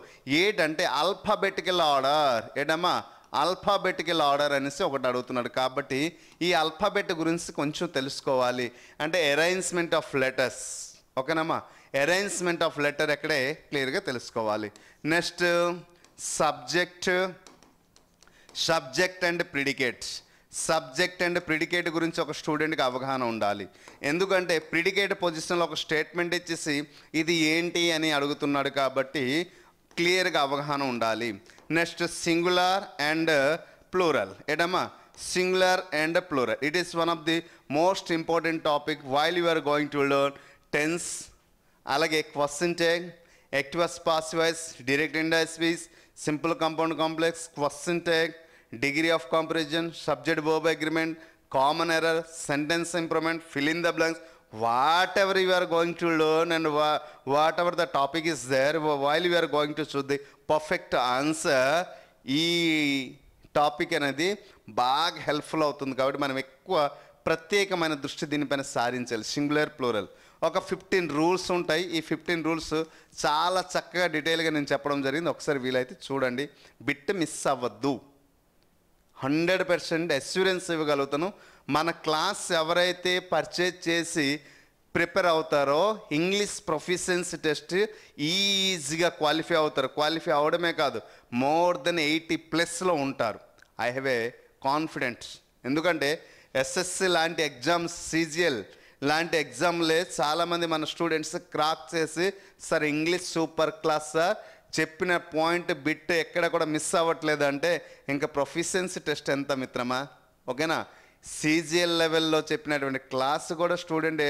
ఏంటంటే ఆల్ఫాబెటికల్ ఆర్డర్, ఏంటమ్మా ఆల్ఫాబెటికల్ ఆర్డర్ అనేసి ఒకటి అడుగుతున్నాడు. కాబట్టి ఈ ఆల్ఫాబెట్ గురించి కొంచెం తెలుసుకోవాలి. అంటే అరేంజ్మెంట్ ఆఫ్ లెటర్స్, ఓకేనమ్మా, అరేంజ్మెంట్ ఆఫ్ లెటర్ ఎక్కడే క్లియర్గా తెలుసుకోవాలి. Next subject and predicate. Subject and predicate గురించి ఒక స్టూడెంట్కి అవగాహన ఉండాలి. ఎందుకంటే ప్రిడికేట్ పొజిషన్లో ఒక స్టేట్మెంట్ ఇచ్చేసి ఇది ఏంటి అని అడుగుతున్నాడు కాబట్టి క్లియర్గా అవగాహన ఉండాలి. నెక్స్ట్ సింగులర్ అండ్ ప్లూరల్, ఏడమ్మా singular and plural. It is one of the most important topic while you are going to learn tense, అలాగే question tag, active passive voice, direct indirect speech, simple compound complex, question tag, degree of comparison, subject verb agreement, common error, sentence improvement, fill in the blanks, whatever you are going to learn and whatever the topic is there, while you are going to choose the perfect answer, ఈ topic అనేది బాగా helpful అవుతుంది. కాబట్టి మనం ఎక్కువ ప్రత్యేకమైన దృష్టి దీనిపైన సారించాలి. సింగులర్ ప్లూరల్ ఒక 15 రూల్స్ ఉంటాయి. ఈ 15 రూల్స్ చాలా చక్కగా డీటెయిల్గా నేను చెప్పడం జరిగింది. ఒకసారి వీలైతే చూడండి, బిట్ మిస్ అవ్వద్దు. 100% అష్యూరెన్స్ ఇవ్వగలుగుతాను. మన క్లాస్ ఎవరైతే పర్చేజ్ చేసి ప్రిపేర్ అవుతారో ఇంగ్లీష్ ప్రొఫిషియన్సీ టెస్ట్ ఈజీగా క్వాలిఫై అవుతారు. క్వాలిఫై అవడమే కాదు, మోర్ దెన్ 80+ ఉంటారు. I have a confidence. ఎందుకంటే ఎస్ఎస్సి లాంటి ఎగ్జామ్స్, సిజిఎల్ లాంటి ఎగ్జామ్లే చాలామంది మన స్టూడెంట్స్ క్రాక్ చేసి sir English super class sir, చెప్పిన పాయింట్ బిట్ ఎక్కడ కూడా మిస్ అవ్వట్లేదు అంటే ఇంకా ప్రొఫిషియన్సీ టెస్ట్ ఎంత మిత్రమా, ఓకేనా. సిజిఎల్ లెవెల్లో చెప్పినటువంటి క్లాస్ కూడా స్టూడెంట్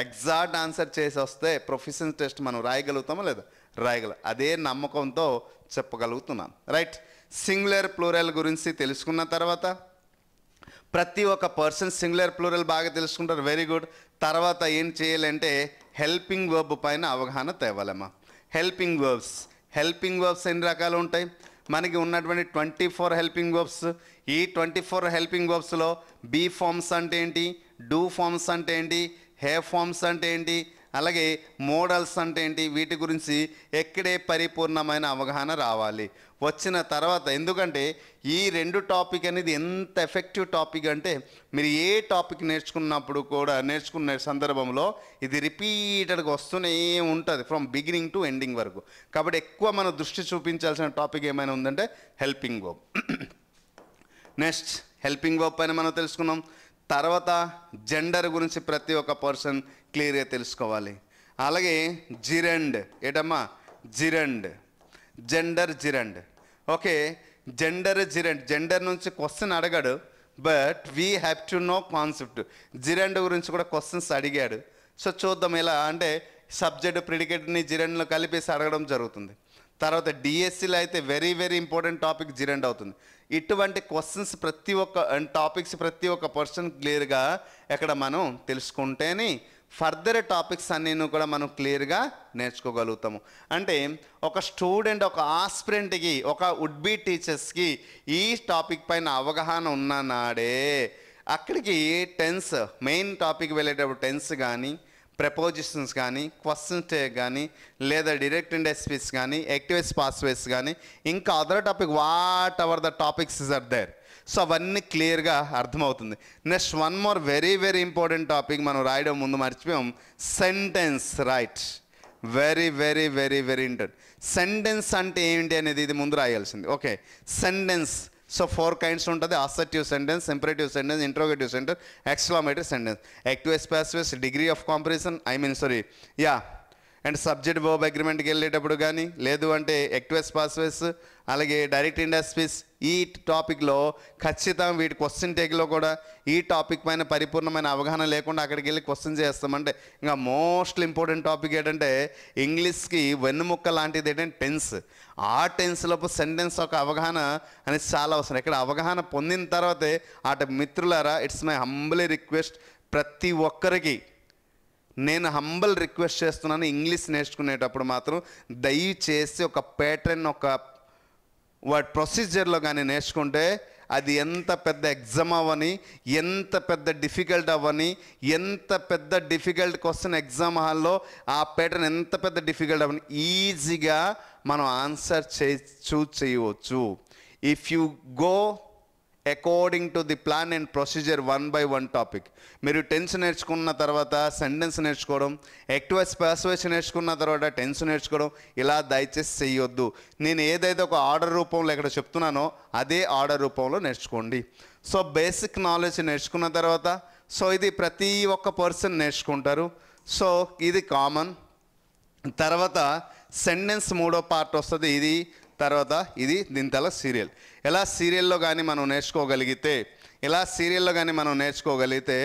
ఎగ్జాక్ట్ ఆన్సర్ చేసి వస్తే ప్రొఫిషియన్సీ టెస్ట్ మనం రాయగలుగుతామా లేదా? రాయగలం. అదే నమ్మకంతో చెప్పగలుగుతున్నాను, రైట్. సింగులర్ ప్లూరల్ గురించి తెలుసుకున్న తర్వాత ప్రతి ఒక్క పర్సన్ సింగులర్ ప్లూరల్ బాగా తెలుసుకుంటారు, వెరీ గుడ్. తర్వాత ఏం చేయాలంటే హెల్పింగ్ వర్బ్ పైన అవగాహన తేవాలమ్మా. హెల్పింగ్ వర్బ్స్ ఎన్ని రకాలు ఉంటాయి? మనకి ఉన్నటువంటి 24 హెల్పింగ్ వర్బ్స్. ఈ 24 హెల్పింగ్ వర్బ్స్లో బీ ఫార్మ్స్ అంటే ఏంటి, డూ ఫార్మ్స్ అంటే ఏంటి, హే ఫార్మ్స్ అంటే ఏంటి, అలాగే మోడల్స్ అంటే ఏంటి, వీటి గురించి ఎక్కడే పరిపూర్ణమైన అవగాహన రావాలి. వచ్చిన తర్వాత ఎందుకంటే ఈ 2 టాపిక్ అనేది ఎంత ఎఫెక్టివ్ టాపిక్ అంటే మీరు ఏ టాపిక్ నేర్చుకున్నప్పుడు కూడా నేర్చుకున్న సందర్భంలో ఇది రిపీటెడ్గా వస్తూనే ఉంటుంది ఫ్రమ్ బిగినింగ్ టు ఎండింగ్ వరకు. కాబట్టి ఎక్కువ మనం దృష్టి చూపించాల్సిన టాపిక్ ఏమైనా ఉందంటే helping verb. Next helping verb పైన మనం తెలుసుకున్నాం. తర్వాత జెండర్ గురించి ప్రతి ఒక్క పర్సన్ క్లియర్గా తెలుసుకోవాలి. అలాగే జిరెండ్, ఏటమ్మా జిరెండ్, జెండర్. ఓకే, జెండర్ నుంచి క్వశ్చన్ అడగాడు, but we have to know concept. Gerund గురించి కూడా క్వశ్చన్స్ అడిగాడు. సో చూద్దాం ఎలా అంటే సబ్జెక్ట్ ప్రిడికేట్ని జిరెండ్లో కలిపేసి అడగడం జరుగుతుంది. తర్వాత డిఎస్సిలో అయితే వెరీ వెరీ ఇంపార్టెంట్ టాపిక్ జిరెండ్ అవుతుంది. ఇటువంటి క్వశ్చన్స్ ప్రతి ఒక్క టాపిక్స్ ప్రతి ఒక్క పర్సన్ క్లియర్గా ఎక్కడ మనం తెలుసుకుంటేనే ఫర్దర్ టాపిక్స్ అన్నీ కూడా మనం క్లియర్గా నేర్చుకోగలుగుతాము. అంటే ఒక స్టూడెంట్, ఒక ఆస్పిరెంట్కి, ఒక వుడ్ బీ టీచర్స్కి ఈ టాపిక్ పైన అవగాహన ఉన్న నాడే అక్కడికి టెన్స్ మెయిన్ టాపిక్ వెళ్ళేటప్పుడు టెన్స్ కానీ, ప్రపోజిషన్స్ కానీ, క్వశ్చన్ టేక్ కానీ, లేదా డైరెక్ట్ ఇండెక్స్ స్పీచ్ కానీ, యాక్టివేస్ పాస్వేస్ కానీ, ఇంకా other topic whatever the topics is are there. So అవన్నీ క్లియర్గా అర్థమవుతుంది. Next one more very very important topic మనం రాయడం ముందు మర్చిపోయాం, sentence right. Very very very very important. Sentence అంటే ఏంటి అనేది ఇది ముందు రాయాల్సింది. ఓకే, సెంటెన్స్ సో 4 kinds ఉంటుంది. Assertive sentence, imperative sentence, interrogative sentence, exclamatory sentence, actives passives, degree of comparison and subject verb అగ్రిమెంట్కి వెళ్ళేటప్పుడు కానీ, లేదు అంటే యాక్టివేస్ పాసివ్స్, అలాగే డైరెక్ట్ ఇండెక్స్ స్పీచ్, ఈ టాపిక్లో ఖచ్చితంగా వీటి క్వశ్చన్ టేక్లో కూడా ఈ టాపిక్ పైన పరిపూర్ణమైన అవగాహన లేకుండా అక్కడికి వెళ్ళి క్వశ్చన్ చేస్తామంటే ఇంకా మోస్ట్ ఇంపార్టెంట్ టాపిక్ ఏంటంటే ఇంగ్లీష్కి వెన్నుముక్క లాంటిది ఏంటంటే టెన్స్. ఆ టెన్స్లోపు సెంటెన్స్ ఒక అవగాహన అనేది చాలా అవసరం. ఇక్కడ అవగాహన పొందిన తర్వాతే మిత్రులారా, ఇట్స్ మై హంబుల్ రిక్వెస్ట్, ప్రతి ఒక్కరికి నేను హంబల్ రిక్వెస్ట్ చేస్తున్నాను, ఇంగ్లీష్ నేర్చుకునేటప్పుడు మాత్రం దయచేసి ఒక ప్యాటర్న్, ఒక ప్రొసీజర్లో కానీ నేర్చుకుంటే అది ఎంత పెద్ద ఎగ్జామ్ అవ్వని, ఎంత పెద్ద డిఫికల్ట్ అవ్వని, ఎంత పెద్ద డిఫికల్ట్ క్వశ్చన్ ఎగ్జామ్ హాల్లో ఆ ప్యాటర్న్ ఎంత పెద్ద డిఫికల్ట్ అవ్వని ఈజీగా మనం ఆన్సర్ చూస్ చేయవచ్చు. If you go according to the plan and procedure 1 by 1 topic. మీరు టెన్స్ నేర్చుకున్న తర్వాత సెంటెన్స్ నేర్చుకోవడం, యాక్టివేస్ పాసివ్స్ నేర్చుకున్న తర్వాత టెన్స్ నేర్చుకోవడం ఇలా దయచేసి చేయొద్దు. నేను ఏదైతే ఒక ఆర్డర్ రూపంలో ఇక్కడ చెప్తున్నానో అదే ఆర్డర్ రూపంలో నేర్చుకోండి. సో బేసిక్ నాలెడ్జ్ నేర్చుకున్న తర్వాత సో ఇది ప్రతి ఒక్క పర్సన్ నేర్చుకుంటారు. సో ఇది కామన్. తర్వాత సెంటెన్స్ 3వ పార్ట్ వస్తుంది. ఇది తర్వాత ఇది దీని తల సీరియల్. ఎలా సీరియల్లో కానీ మనం నేర్చుకోగలిగితే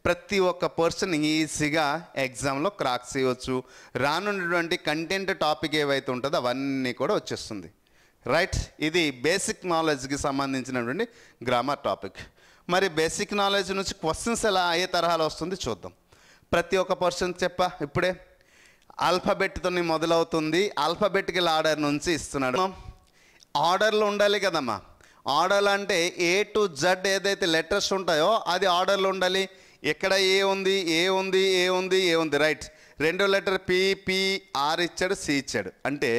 ప్రతి ఒక్క పర్సన్ ఈజీగా ఎగ్జామ్లో క్రాక్ చేయవచ్చు. రానున్నటువంటి కంటెంట్ టాపిక్ ఏవైతే ఉంటుందో అవన్నీ కూడా వచ్చేస్తుంది రైట్. ఇది బేసిక్ నాలెడ్జ్కి సంబంధించినటువంటి గ్రామర్ టాపిక్. మరి బేసిక్ నాలెడ్జ్ నుంచి క్వశ్చన్స్ ఎలా ఏ తరహాలో వస్తుంది చూద్దాం. ప్రతి ఒక్క పర్సన్ ఇప్పుడే ఆల్ఫాబెట్తో మొదలవుతుంది, ఆల్ఫాబెటికల్ ఆర్డర్ నుంచి ఇస్తున్నాడు. ఆర్డర్లో ఉండాలి కదమ్మా. ఆర్డర్ అంటే A to Z ఏదైతే లెటర్స్ ఉంటాయో అది ఆర్డర్లో ఉండాలి. ఎక్కడ ఏ ఉంది రైట్. 2వ లెటర్ PR ఇచ్చాడు, C ఇచ్చాడు, అంటే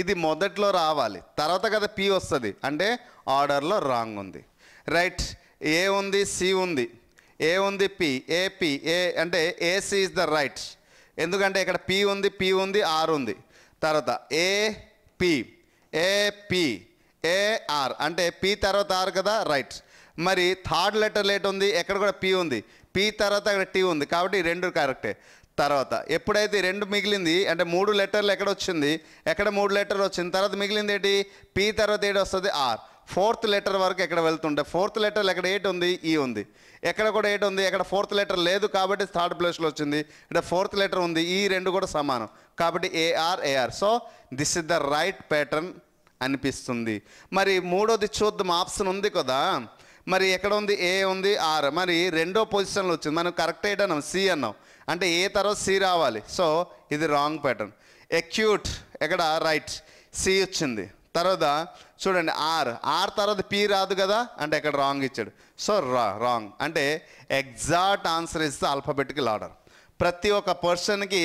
ఇది మొదట్లో రావాలి, తర్వాత కదా P వస్తుంది, అంటే ఆర్డర్లో రాంగ్ ఉంది రైట్. ఏ ఉంది, C ఉంది, ఏ ఉంది, AP అంటే AC ఇస్ ద రైట్. ఎందుకంటే ఇక్కడ P ఉంది, R ఉంది. తర్వాత AP AR అంటే P తర్వాత R కదా రైట్. మరి థర్డ్ లెటర్ లేట్ ఉంది, ఎక్కడ కూడా P ఉంది, P తర్వాత అక్కడ T ఉంది, కాబట్టి 2 కరెక్టే. తర్వాత ఎప్పుడైతే 2 మిగిలింది అంటే 3 లెటర్లు ఎక్కడ వచ్చింది, ఎక్కడ 3 లెటర్ వచ్చింది, తర్వాత మిగిలింది ఏంటి, P తర్వాత ఏడు వస్తుంది R. 4th లెటర్ వరకు ఎక్కడ వెళ్తుంటే 4th లెటర్ ఎక్కడ 8 ఉంది, E ఉంది, ఎక్కడ కూడా 8 ఉంది, ఎక్కడ 4th లెటర్ లేదు కాబట్టి 3rd ప్లేస్లో వచ్చింది. ఇక్కడ 4th లెటర్ ఉంది, ఈ 2 కూడా సమానం కాబట్టి AR. So this is the right pattern అనిపిస్తుంది. మరి 3వది చూద్దాం, ఆప్షన్ ఉంది కదా. మరి ఎక్కడ ఉంది, A ఉంది, R, మరి 2వ పొజిషన్లో వచ్చింది. మనం కరెక్ట్ అన్నాం, C అన్నాం, అంటే A తర్వాత C రావాలి. సో ఇది రాంగ్ ప్యాటర్న్. అక్యూట్ ఎక్కడ రైట్, C వచ్చింది. తర్వాత చూడండి R తర్వాత P రాదు కదా, అంటే ఇక్కడ రాంగ్ ఇచ్చాడు. సో రాంగ్ అంటే exact answer is the alphabetical order. ప్రతి ఒక్క పర్సన్కి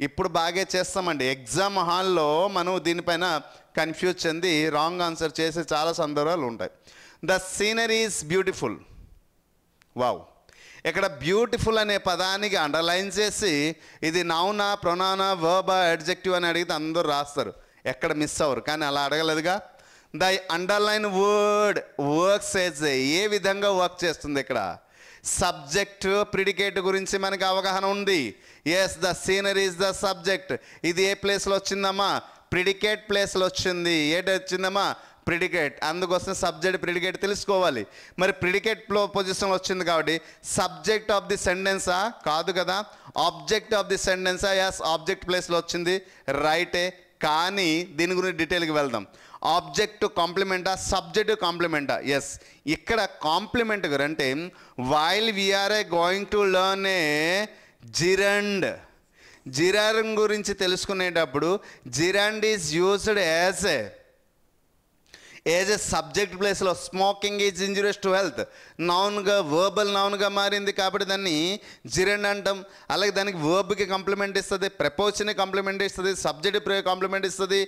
ఇప్పుడు బాగా చేస్తామండి. ఎగ్జామ్ హాల్లో మనం దీనిపైన కన్ఫ్యూజ్ చెంది రాంగ్ ఆన్సర్ చేసే చాలా సందర్భాలు ఉంటాయి. The scenery is beautiful. Wow, ఇక్కడ బ్యూటిఫుల్ అనే పదానికి అండర్లైన్ చేసి ఇది నౌనా, ప్రొనౌనా, వర్బా, అడ్జెక్టివ్ అని అడిగితే అందరూ రాస్తారు, ఎక్కడ మిస్ అవ్వరు. కానీ అలా అడగలేదుగా. The underline word works as a విధంగా వర్క్ చేస్తుంది. ఇక్కడ సబ్జెక్ట్ ప్రిడికేట్ గురించి మనకి అవగాహన ఉంది. Yes, the scenery is the subject. ఇది ఏ ప్లేస్లో వచ్చిందమ్మా, ప్రిడికేట్ ప్లేస్లో వచ్చింది. ఏంటి వచ్చిందమ్మా, ప్రిడికేట్, అందుకోసం సబ్జెక్ట్ ప్రిడికేట్ తెలుసుకోవాలి. మరి ప్రిడికేట్ పొజిషన్లో వచ్చింది కాబట్టి సబ్జెక్ట్ ఆఫ్ ది సెంటెన్సా? కాదు కదా. ఆబ్జెక్ట్ ఆఫ్ ది సెంటెన్సా? ఎస్, ఆబ్జెక్ట్ ప్లేస్లో వచ్చింది, రైటే. కానీ దీని గురించి డీటెయిల్కి వెళ్దాం. ఆబ్జెక్ట్ కాంప్లిమెంటా, సబ్జెక్ట్ కాంప్లిమెంటా? ఎస్, ఇక్కడ కాంప్లిమెంట్ అంటే while we are going to learn a gerund. Gerund గురించి తెలుసుకునేటప్పుడు gerund is used as a subject ప్లేస్లో. Smoking is injurious to health, నౌన్గా, వర్బల్ నౌన్గా మారింది కాబట్టి దాన్ని జిరండ్ అంటాం. అలాగే దానికి వర్బ్కి కాంప్లిమెంట్ ఇస్తుంది, ప్రపోజిషన్ కాంప్లిమెంట్ ఇస్తుంది, సబ్జెక్ట్ కాంప్లిమెంట్ ఇస్తుంది,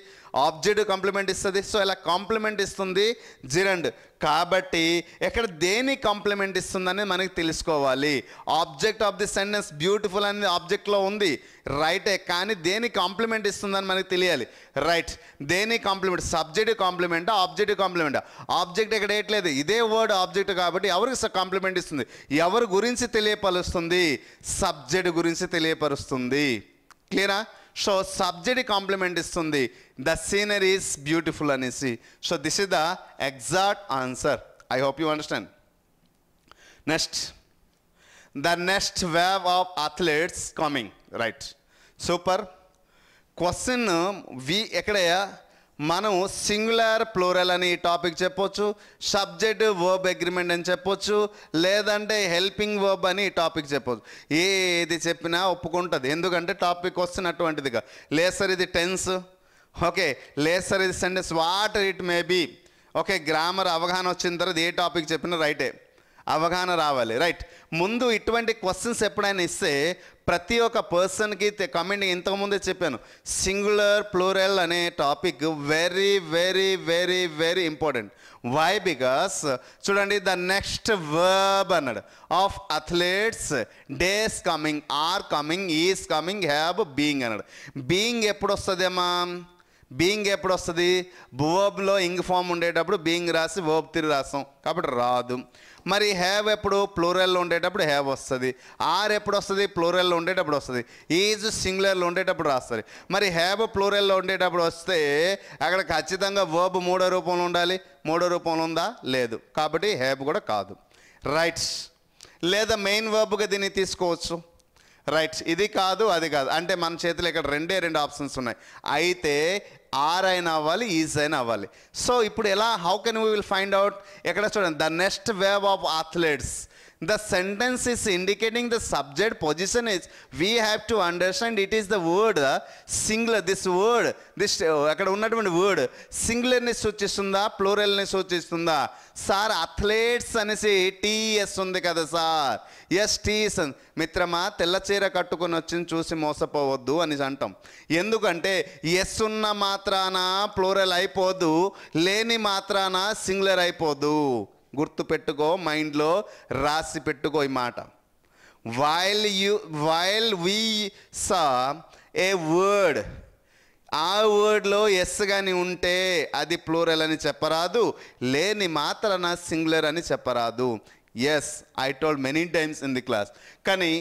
ఆబ్జెక్ట్ కాంప్లిమెంట్ ఇస్తుంది. సో ఇలా కాంప్లిమెంట్ ఇస్తుంది జిరండ్. కాబట్టి ఇక్కడ దేని కాంప్లిమెంట్ ఇస్తుందని మనకి తెలుసుకోవాలి. Object of the sentence beautiful అనేది ఆబ్జెక్ట్లో ఉంది, రైటే. కానీ దేని కాంప్లిమెంట్ ఇస్తుందని మనకి తెలియాలి, రైట్. దేని కాంప్లిమెంట్? సబ్జెక్ట్ కాంప్లిమెంటా, ఆబ్జెక్ట్ కాంప్లిమెంటా? ఆబ్జెక్ట్ ఇక్కడ వేయట్లేదు, ఇదే వర్డ్ ఆబ్జెక్ట్ కాబట్టి ఎవరికి కాంప్లిమెంట్ ఇస్తుంది? ఎవరి గురించి తెలియపరుస్తుంది? సబ్జెక్ట్ గురించి తెలియపరుస్తుంది. క్లియరా? సో సబ్జెక్ట్ కాంప్లిమెంట్ ఇస్తుంది, ద సీనరీ ఈస్ బ్యూటిఫుల్ అనేసి. So this is the exact answer. I hope you understand. Next, the next wave of athletes coming, right. Super. Question ఎక్కడ మనం సింగులర్ ప్లూరల్ అని ఈ టాపిక్ చెప్పొచ్చు, subject verb agreement అని చెప్పొచ్చు, లేదంటే హెల్పింగ్ వర్బ్ అని ఈ టాపిక్ చెప్పొచ్చు. ఏది చెప్పినా ఒప్పుకుంటుంది, ఎందుకంటే టాపిక్ క్వశ్చన్ అటువంటిదిగా. లేసర్ ఇది టెన్స్, ఓకే. లేసర్ ఇది sentence, what it may be. Okay, grammar అవగాహన వచ్చిన తర్వాత ఏ టాపిక్ చెప్పినా రైటే, అవగాహన రావాలి, రైట్. ముందు ఇటువంటి క్వశ్చన్స్ ఎప్పుడైనా ఇస్తే ప్రతి ఒక్క పర్సన్కి కమెంట్, ఇంతకుముందే చెప్పాను, సింగులర్ ప్లూరల్ అనే topic very very very very important. Why? Because చూడండి, ద నెక్స్ట్ వర్బ్ అన్నాడు of athletes, does coming, are coming, is coming, have, being అన్నాడు. బీయింగ్ ఎప్పుడు వస్తుందేమా? బీయింగ్ ఎప్పుడు వస్తుంది? వర్బ్లో ఇంగ్ ఫామ్ ఉండేటప్పుడు బీయింగ్ రాసి వర్బ్ తిరిగి రాస్తాం కాబట్టి రాదు. మరి హ్యావ్ ఎప్పుడు? ప్లూరల్లో ఉండేటప్పుడు హ్యావ్ వస్తుంది. ఆర్ ఎప్పుడు వస్తుంది? ప్లూరల్లో ఉండేటప్పుడు వస్తుంది. ఈజ్ సింగులర్లో ఉండేటప్పుడు రాస్తుంది. మరి హ్యావ్ ప్లూరల్లో ఉండేటప్పుడు వస్తే అక్కడ ఖచ్చితంగా వర్బ్ మూడో రూపంలో ఉండాలి. మూడో రూపంలో ఉందా? లేదు, కాబట్టి హ్యావ్ కూడా కాదు, రైట్. లేదా మెయిన్ వర్బ్గా దీన్ని తీసుకోవచ్చు, రైట్. ఇది కాదు, అది కాదు అంటే మన చేతిలో ఇక్కడ రెండు ఆప్షన్స్ ఉన్నాయి. అయితే ఆర్ అయినా అవ్వాలి, ఈజ్ అయినా అవ్వాలి. సో ఇప్పుడు ఎలా, how can we will find out? ఎక్కడ చూడండి, the next wave of athletes, the sentence is indicating the subject position is, we have to understand it is the word singular. This word, this అక్కడ ఉన్నటువంటి word సింగులర్ని సూచిస్తుందా, ప్లూరల్ని సూచిస్తుందా? Sir athletes అనేసి TS ఉంది కదా sir. Yes, TS. మిత్రమా, తెల్ల చీర కట్టుకొని వచ్చింది చూసి మోసపోవద్దు అని అంటాం. ఎందుకంటే ఎస్ ఉన్న మాత్రాన ప్లూరల్ అయిపోదు, లేని మాత్రాన సింగులర్ అయిపోదు. గుర్తు పెట్టుకో, మైండ్లో రాసి పెట్టుకో ఈ మాట. While we saw A word, ఆ వర్డ్లో ఎస్ కానీ ఉంటే అది ప్లూరల్ అని చెప్పరాదు, లేని మాత్రాన సింగులర్ అని చెప్పరాదు. Yes, I told many times in the class. కానీ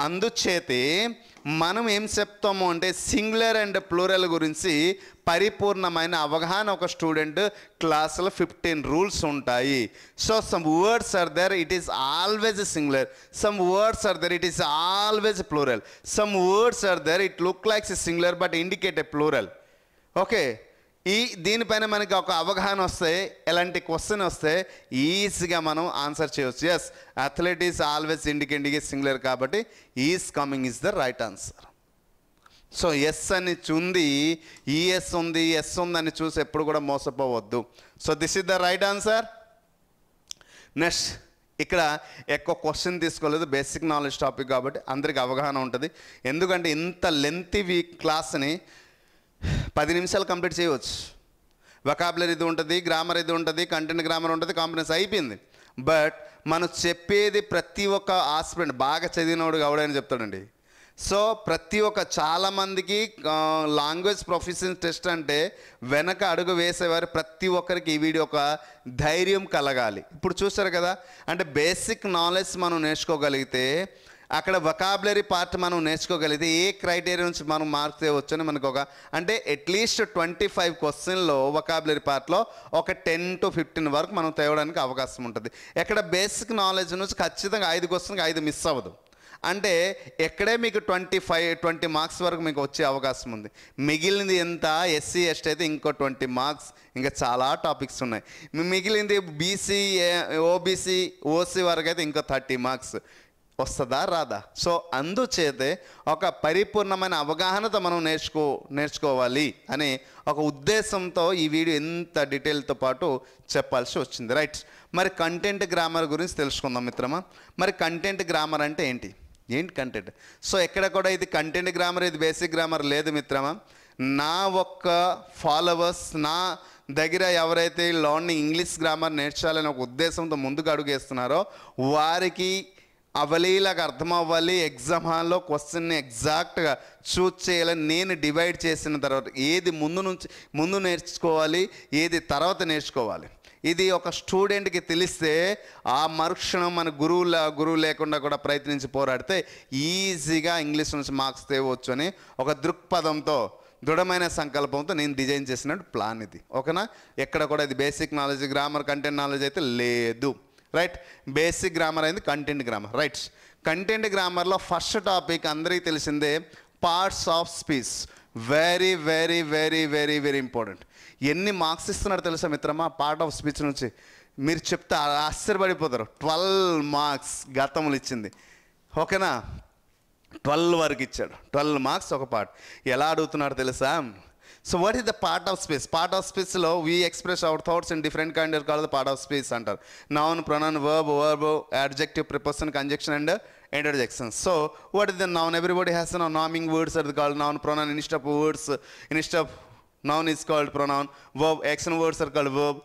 అందుచేతే మనం ఏం చెప్తాము అంటే సింగులర్ అండ్ ప్లూరల్ గురించి పరిపూర్ణమైన అవగాహన ఒక స్టూడెంట్ క్లాసులో 15 రూల్స్ ఉంటాయి. So some words are there, it is always singular. Some words are there, it is always plural. Some words are there, it look likes singular but indicate a plural. Okay, దీనిపైన మనకి ఒక అవగాహన వస్తే, ఎలాంటి question వస్తే ఈజీగా మనం answer చేయవచ్చు. Yes, athlete is always indicating singular కాబట్టి is coming is the right answer. So S అని ఉంది, ఈఎస్ ఉంది, ఎస్ ఉందని చూసి ఎప్పుడు కూడా మోసపోవద్దు. So this is the right answer. Next, ఇక్కడ ఎక్కువ క్వశ్చన్ తీసుకోలేదు, బేసిక్ నాలెడ్జ్ టాపిక్ కాబట్టి అందరికి అవగాహన ఉంటుంది. ఎందుకంటే ఇంత లెంతీ క్లాస్ని 10 నిమిషాలు కంప్లీట్ చేయవచ్చు. వొకాబులరీ ఇది ఉంటుంది, గ్రామర్ ఇది ఉంటుంది, కంటెంట్ గ్రామర్ ఉంటుంది, కాంపిటెన్స్ అయిపోయింది. బట్ మనం చెప్పేది ప్రతి ఒక్క ఆస్పిరెంట్ బాగా చదివినోడు కావడని చెప్తాడండి. సో ప్రతి ఒక్క చాలామందికి లాంగ్వేజ్ ప్రొఫిషియన్సీ టెస్ట్ అంటే వెనక అడుగు వేసేవారు ప్రతి ఒక్కరికి ఈ వీడియో ఒక ధైర్యం కలగాలి. ఇప్పుడు చూస్తారు కదా, అంటే బేసిక్ నాలెడ్జ్ మనం నేర్చుకోగలిగితే అక్కడ వొకాబులరీ పార్ట్ మనం నేర్చుకోగలిగితే ఏ క్రైటీరియా నుంచి మనం మార్క్స్ తేవచ్చు అని మనకు అంటే అట్లీస్ట్ 25 క్వశ్చన్లో వొకాబులరీ పార్ట్లో ఒక 10 to 15 వరకు మనం తేవడానికి అవకాశం ఉంటుంది. ఎక్కడ బేసిక్ నాలెడ్జ్ నుంచి ఖచ్చితంగా 5 క్వశ్చన్కి 5 మిస్ అవ్వదు. అంటే ఎక్కడే మీకు 20 మార్క్స్ వరకు మీకు వచ్చే అవకాశం ఉంది. మిగిలింది ఎంత SC ST అయితే ఇంకో 20 మార్క్స్, ఇంకా చాలా టాపిక్స్ ఉన్నాయి. మిగిలింది BC OBC OC వరకు అయితే ఇంకో 30 మార్క్స్. వస్తుందా రాదా? సో అందుచేతే ఒక పరిపూర్ణమైన అవగాహనతో మనం నేర్చుకోవాలి అనే ఒక ఉద్దేశంతో ఈ వీడియో ఎంత డీటెయిల్తో పాటు చెప్పాల్సి వచ్చింది. రైట్, మరి కంటెంట్ గ్రామర్ గురించి తెలుసుకుందాం మిత్రమా. మరి కంటెంట్ గ్రామర్ అంటే ఏంటి కంటెంట్? సో ఎక్కడ కూడా ఇది కంటెంట్ గ్రామర్, ఇది బేసిక్ గ్రామర్ లేదు మిత్రమా. నా ఒక్క ఫాలోవర్స్, నా దగ్గర ఎవరైతే లర్నింగ్ ఇంగ్లీష్ గ్రామర్ నేర్చాలని ఒక ఉద్దేశంతో ముందుకు అడుగేస్తున్నారో వారికి అవలీలాగా అర్థం అవ్వాలి. ఎగ్జామ్ హాల్లో క్వశ్చన్ని ఎగ్జాక్ట్గా చూస్ చేయాలని నేను డివైడ్ చేసిన తర్వాత ఏది ముందు నేర్చుకోవాలి, ఏది తర్వాత నేర్చుకోవాలి, ఇది ఒక స్టూడెంట్కి తెలిస్తే ఆ మరుక్షణం మన గురువు లేకుండా కూడా ప్రయత్నించి పోరాడితే ఈజీగా ఇంగ్లీష్ నుంచి మార్క్స్ తేవచ్చు అని ఒక దృక్పథంతో, దృఢమైన సంకల్పంతో నేను డిజైన్ చేసినట్టు ప్లాన్ ఇది. ఓకేనా? ఎక్కడ కూడా ఇది basic knowledge, grammar, content knowledge అయితే లేదు. రైట్, బేసిక్ గ్రామర్ అయింది కంటెంట్ గ్రామర్. రైట్, కంటెంట్ గ్రామర్లో ఫస్ట్ టాపిక్ అందరికీ తెలిసిందే parts of speech. Very very very very very important. ఎన్ని మార్క్స్ ఇస్తున్నాడు తెలుసా మిత్రమా పార్ట్ ఆఫ్ స్పీచ్ నుంచి? మీరు చెప్తే ఆశ్చర్యపడిపోతారు. 12 మార్క్స్ గతంలో ఇచ్చింది. ఓకేనా? 12 వరకు ఇచ్చాడు. 12 మార్క్స్ ఒక పార్ట్. ఎలా అడుగుతున్నాడు తెలుసా? So what is the part of speech? Part of స్పీచ్లో we express our thoughts in different kind call the part of speech అంటారు. Noun, pronoun, verb, adjective, preposition, conjunction and interjection. So what is the noun? Everybody has a noun. Words are called noun. Pronoun instead of words, instead of noun is called pronoun. Verb, action words are called verb.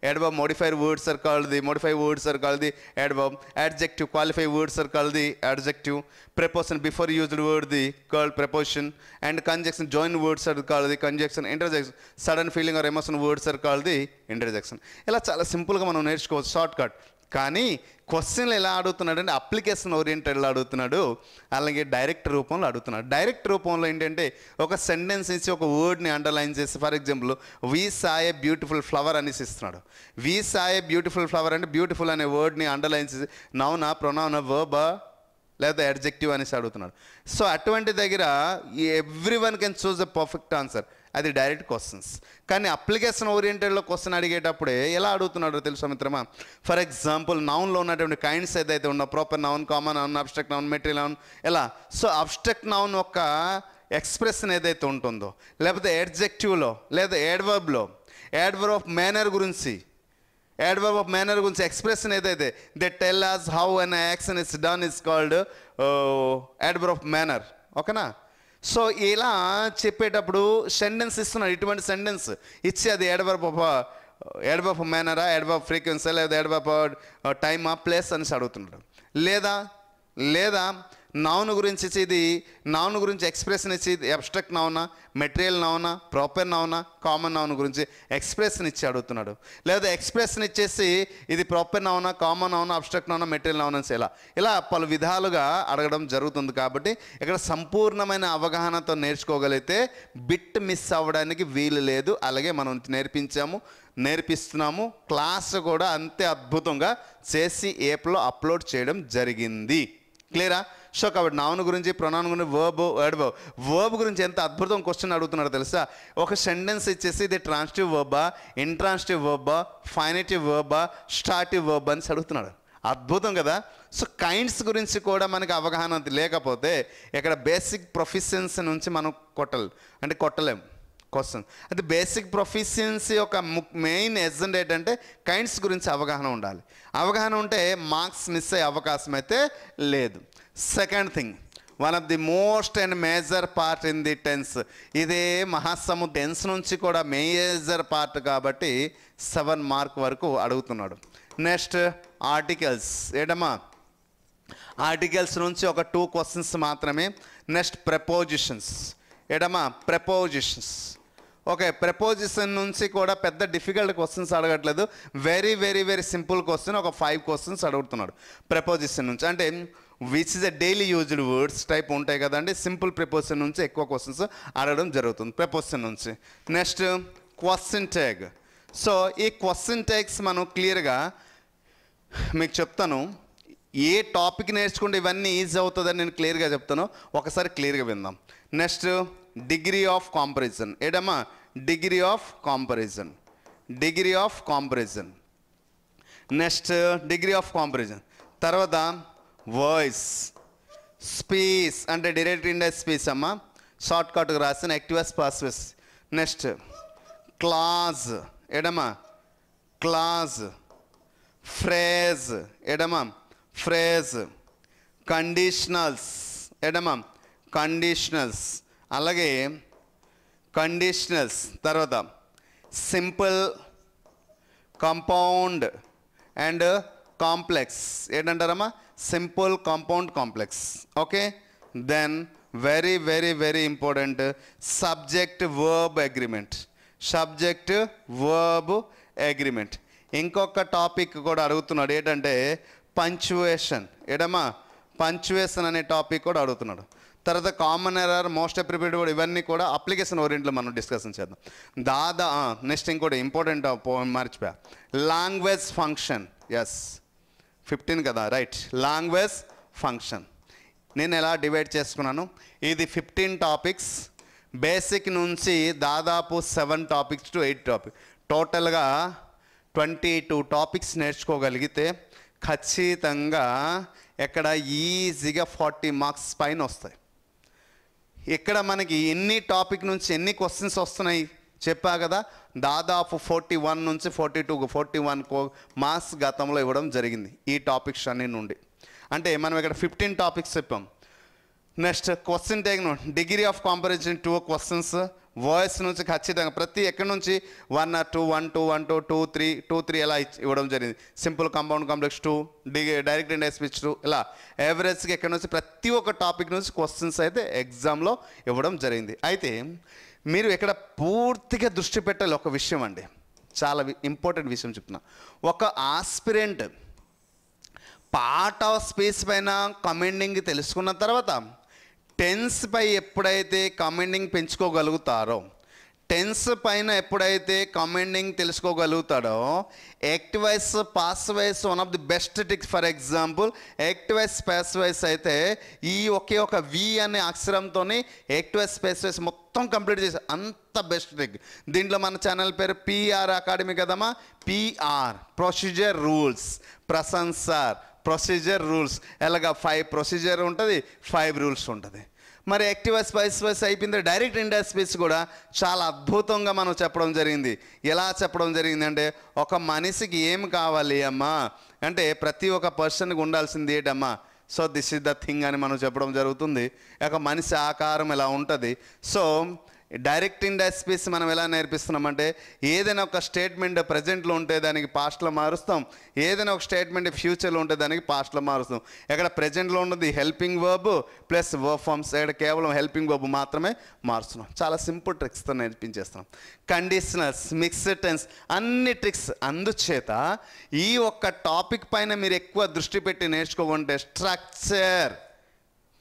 Adverb modifier words are called the adverb. Adjective qualified words are called the adjective. Preposition before used word the called preposition. And conjunction joined words are called the conjunction. Interjection sudden feeling or emotion words are called the interjection. ఇలా చాలా సింపుల్గా మనం నేర్చుకోవచ్చు, short cut. కానీ క్వశ్చన్లు ఎలా అడుగుతున్నాడు అంటే అప్లికేషన్ ఓరియంటెడ్లో అడుగుతున్నాడు, అలాగే డైరెక్ట్ రూపంలో అడుగుతున్నాడు. డైరెక్ట్ రూపంలో ఏంటంటే ఒక సెంటెన్స్ ఇచ్చి ఒక వర్డ్ని అండర్లైన్ చేసి, for example we saw a beautiful flower అనేసి ఇస్తున్నాడు. We saw a beautiful flower అంటే బ్యూటిఫుల్ అనే వర్డ్ని అండర్లైన్ చేసి నౌనా, ప్రొనౌనా, వర్బా లేదా అడ్జెక్టివ్ అనేసి అడుగుతున్నాడు. సో అటువంటి దగ్గర every one can choose the perfect answer. అది డైరెక్ట్ క్వశ్చన్స్. కానీ అప్లికేషన్ ఓరియంటెడ్లో క్వశ్చన్ అడిగేటప్పుడే ఎలా అడుగుతున్నాడో తెలుసా మిత్రమా? ఫర్ ఎగ్జాంపుల్ నౌన్లో ఉన్నటువంటి కైండ్స్ ఏదైతే ఉన్నో proper noun, common noun, abstract noun, material noun, ఎలా? సో అబ్స్ట్రాక్ట్ నౌన్ యొక్క ఎక్స్ప్రెషన్ ఏదైతే ఉంటుందో, లేకపోతే అడ్జెక్టివ్లో లేదా యాడ్వర్బ్లో యాడ్వర్బ్ ఆఫ్ మేనర్ గురించి ఎక్స్ప్రెషన్ ఏదైతే they tell us how an action is done is called adverb of manner. ఓకేనా? సో ఇలా చెప్పేటప్పుడు సెంటెన్స్ ఇస్తున్నాడు. ఇటువంటి సెంటెన్స్ ఇచ్చి అది యాడ్వర్బ్ ఆఫ్ మేనరా, యాడ్వర్బ్ ఫ్రీక్వెన్సీ, లేదా యాడ్వర్బ్ టైమా, ప్లేస్ అనేసి అడుగుతున్నాడు. లేదా నౌన్ గురించి ఇచ్చి ఇది నౌన్ గురించి ఎక్స్ప్రెషన్ ఇచ్చి అబ్స్ట్రాక్ట్ నౌనా, మెటీరియల్ నౌనా, ప్రాపర్ నౌనా, కామన్ నౌన్ గురించి ఎక్స్ప్రెషన్ ఇచ్చి అడుగుతున్నాడు. లేదా ఎక్స్ప్రెషన్ ఇచ్చేసి ఇది ప్రాపర్ నౌనా, కామన్ నౌనా, అబ్స్ట్రాక్ట్ నౌనా, మెటీరియల్ నౌనా అని ఇలా పలు విధాలుగా అడగడం జరుగుతుంది. కాబట్టి ఇక్కడ సంపూర్ణమైన అవగాహనతో నేర్చుకోగలిగితే బిట్ మిస్ అవ్వడానికి వీలు లేదు. అలాగే మనం నేర్పిస్తున్నాము. క్లాస్ కూడా అంతే అద్భుతంగా చేసి ఏప్లో అప్లోడ్ చేయడం జరిగింది. క్లియరా? సో కాబట్టి నౌన్ గురించి, ప్రొనౌన్ గురించి, వర్బ్ గురించి ఎంత అద్భుతం క్వశ్చన్ అడుగుతున్నాడు తెలుసా? ఒక సెంటెన్స్ ఇచ్చేసి ఇది ట్రాన్సిటివ్ వర్బా, ఇంట్రాన్సిటివ్ వర్బా, ఫైనేటివ్ వర్బా, స్టార్టివ్ వర్బా అని అడుగుతున్నాడు. అద్భుతం కదా? సో కైండ్స్ గురించి కూడా మనకి అవగాహన లేకపోతే ఇక్కడ బేసిక్ ప్రొఫిషియన్సీ నుంచి మనం కొట్టలేము క్వశ్చన్. అది బేసిక్ ప్రొఫిషియన్సీ యొక్క మెయిన్ ఎజెండా ఏంటంటే కైండ్స్ గురించి అవగాహన ఉండాలి. అవగాహన ఉంటే మార్క్స్ మిస్ అయ్యే అవకాశం అయితే లేదు. Second thing, one of the most and major part in the tense. ఇదే మహాసముద్ర టెన్స్ నుంచి కూడా మేజర్ పార్ట్ కాబట్టి 7 మార్క్ వరకు అడుగుతున్నాడు. Next articles. ఏడమ్మా? ఆర్టికల్స్ నుంచి ఒక 2 క్వశ్చన్స్ మాత్రమే. Next prepositions. ఏడమ్మా? ప్రపోజిషన్స్. ఓకే, ప్రపోజిషన్ నుంచి కూడా పెద్ద డిఫికల్ట్ క్వశ్చన్స్ అడగట్లేదు. Very very very simple question, ఒక 5 క్వశ్చన్స్ అడుగుతున్నాడు ప్రపోజిషన్ నుంచి. అంటే which is a daily used words type ఉంటాయి కదండి. సింపుల్ ప్రిపోజిషన్ నుంచి ఎక్కువ క్వశ్చన్స్ అడగడం జరుగుతుంది ప్రిపోజిషన్ నుంచి. Next question tag. సో ఈ క్వశ్చన్ ట్యాగ్స్ మనం క్లియర్గా మీకు చెప్తాను. ఏ టాపిక్ నేర్చుకుంటే ఇవన్నీ ఈజీ అవుతుందని నేను క్లియర్గా చెప్తాను, ఒకసారి క్లియర్గా విందాం. Next degree of comparison. ఏడమ్మా degree of comparison, degree of comparison. Next degree of comparison. తర్వాత వాయిస్, స్పీచ్ అంటే డైరెక్ట్ ఇండైరెక్ట్ స్పీచ్ అమ్మా, షార్ట్ కట్గా రాసిన యాక్టివస్ పాసివ్స్. Next clause. ఏడమ్మా క్లాజ్. ఫ్రేజ్. ఏడమ్మా ఫ్రేజ్. కండిషనల్స్. ఏడమ్మా కండిషనల్స్. అలాగే కండిషనల్స్. తర్వాత సింపుల్, కాంపౌండ్ అండ్ కాంప్లెక్స్. ఏంటంటారమ్మా simple, compound, complex. Okay. Then very very very important subject verb agreement. Subject verb agreement. ఇంకొక టాపిక్ కూడా అడుగుతున్నాడు ఏంటంటే పంచువేషన్. ఏడమ్మా పంచువేషన్ అనే టాపిక్ కూడా అడుగుతున్నాడు. తర్వాత కామన్ ఎర్రర్, మోస్ట్ అప్రిపేట్ కూడా, ఇవన్నీ కూడా అప్లికేషన్ ఓరియంట్లో మనం డిస్కషన్ చేద్దాం. నెక్స్ట్ ఇంకోటి ఇంపార్టెంట్ మర్చిపోయా, లాంగ్వేజ్ ఫంక్షన్. ఎస్ 15 కదా, రైట్. లాంగ్వేజ్ ఫంక్షన్ నేను ఎలా డివైడ్ చేసుకున్నాను, ఇది 15 టాపిక్స్. బేసిక్ నుంచి దాదాపు 7 టాపిక్స్ టు 8 టాపిక్, టోటల్గా 22 టాపిక్స్ నేర్చుకోగలిగితే ఖచ్చితంగా ఎక్కడ ఈజీగా 40 మార్క్స్ పైన వస్తాయి. ఇక్కడ మనకి ఎన్ని టాపిక్ నుంచి ఎన్ని క్వశ్చన్స్ వస్తున్నాయి చెప్పా కదా, దాదాపు 41 నుంచి 41 మార్క్స్ గతంలో ఇవ్వడం జరిగింది ఈ టాపిక్స్ అన్ని నుండి. అంటే మనం ఇక్కడ 15 టాపిక్స్ చెప్పాం. Next question tag degree of కాంపరిజన్ 2 questions. Voice నుంచి ఖచ్చితంగా ప్రతి ఎక్కడి నుంచి 1 or 2, 1, 2, 1, 2, 2, 3, 2, 3 ఎలా ఇవ్వడం జరిగింది. Simple, compound, complex 2, direct indirect speech 2, ఇలా యావరేజ్గా ఎక్కడి నుంచి ప్రతి ఒక్క టాపిక్ నుంచి క్వశ్చన్స్ అయితే ఎగ్జామ్లో ఇవ్వడం జరిగింది. అయితే మీరు ఇక్కడ పూర్తిగా దృష్టి పెట్టాలి ఒక విషయం అండి, చాలా ఇంపార్టెంట్ విషయం చెప్తున్నా. ఒక ఆస్పిరెంట్ పార్ట్ ఆఫ్ స్పీచ్ పైన కమాండింగ్ తెలుసుకున్న తర్వాత టెన్స్ పై ఎప్పుడైతే కమాండింగ్ పెంచుకోగలుగుతారో, టెన్స్ పైన ఎప్పుడైతే కమాండింగ్ తెలుసుకోగలుగుతాడో, active voice, passive voice one of the best tricks. For example active voice, passive voice అయితే ఈ ఒకే ఒక వి అనే అక్షరంతో యాక్టివ్ వాయిస్, పాసివ్ వాయిస్ మొత్తం కంప్లీట్ చేసి అంత బెస్ట్ ట్రిక్. దీంట్లో మన ఛానల్ పేరు పిఆర్ అకాడమీ కదమ్మా. PR procedure rules, Prashant sir procedure rules. ఎలాగా 5 ప్రొసీజర్ ఉంటుంది, 5 రూల్స్ ఉంటుంది. మరి యాక్టివ్ వాయిస్, పాసివ్ వాయిస్ అయిపోయింది. డైరెక్ట్ ఇండైరెక్ట్ స్పీచ్ కూడా చాలా అద్భుతంగా మనం చెప్పడం జరిగింది. ఎలా చెప్పడం జరిగింది అంటే, ఒక మనిషికి ఏం కావాలి అమ్మా అంటే ప్రతి ఒక్క పర్సన్కి ఉండాల్సింది ఏంటమ్మా, so this is the thing అని మనం చెప్పడం జరుగుతుంది. ఒక మనిషి ఆకారం ఎలా ఉంటుంది. సో డైరెక్ట్ ఇండైరెక్ట్ స్పీచ్ మనం ఎలా నేర్పిస్తున్నామంటే, ఏదైనా ఒక స్టేట్మెంట్ ప్రజెంట్లో ఉంటే దానికి పాస్ట్లో మారుస్తాం, ఏదైనా ఒక స్టేట్మెంట్ ఫ్యూచర్లో ఉంటే దానికి పాస్ట్లో మారుస్తాం. ఇక్కడ ప్రజెంట్లో ఉన్నది helping verb plus verb forms, ఇక్కడ కేవలం హెల్పింగ్ వర్బ్ మాత్రమే మారుస్తున్నాం. చాలా సింపుల్ ట్రిక్స్తో నేర్పించేస్తున్నాం. కండిషనల్స్, మిక్స్డ్ టెన్స్, అన్ని ట్రిక్స్. అందుచేత ఈ ఒక్క టాపిక్ పైన మీరు ఎక్కువ దృష్టి పెట్టి నేర్చుకోకుంటే structure,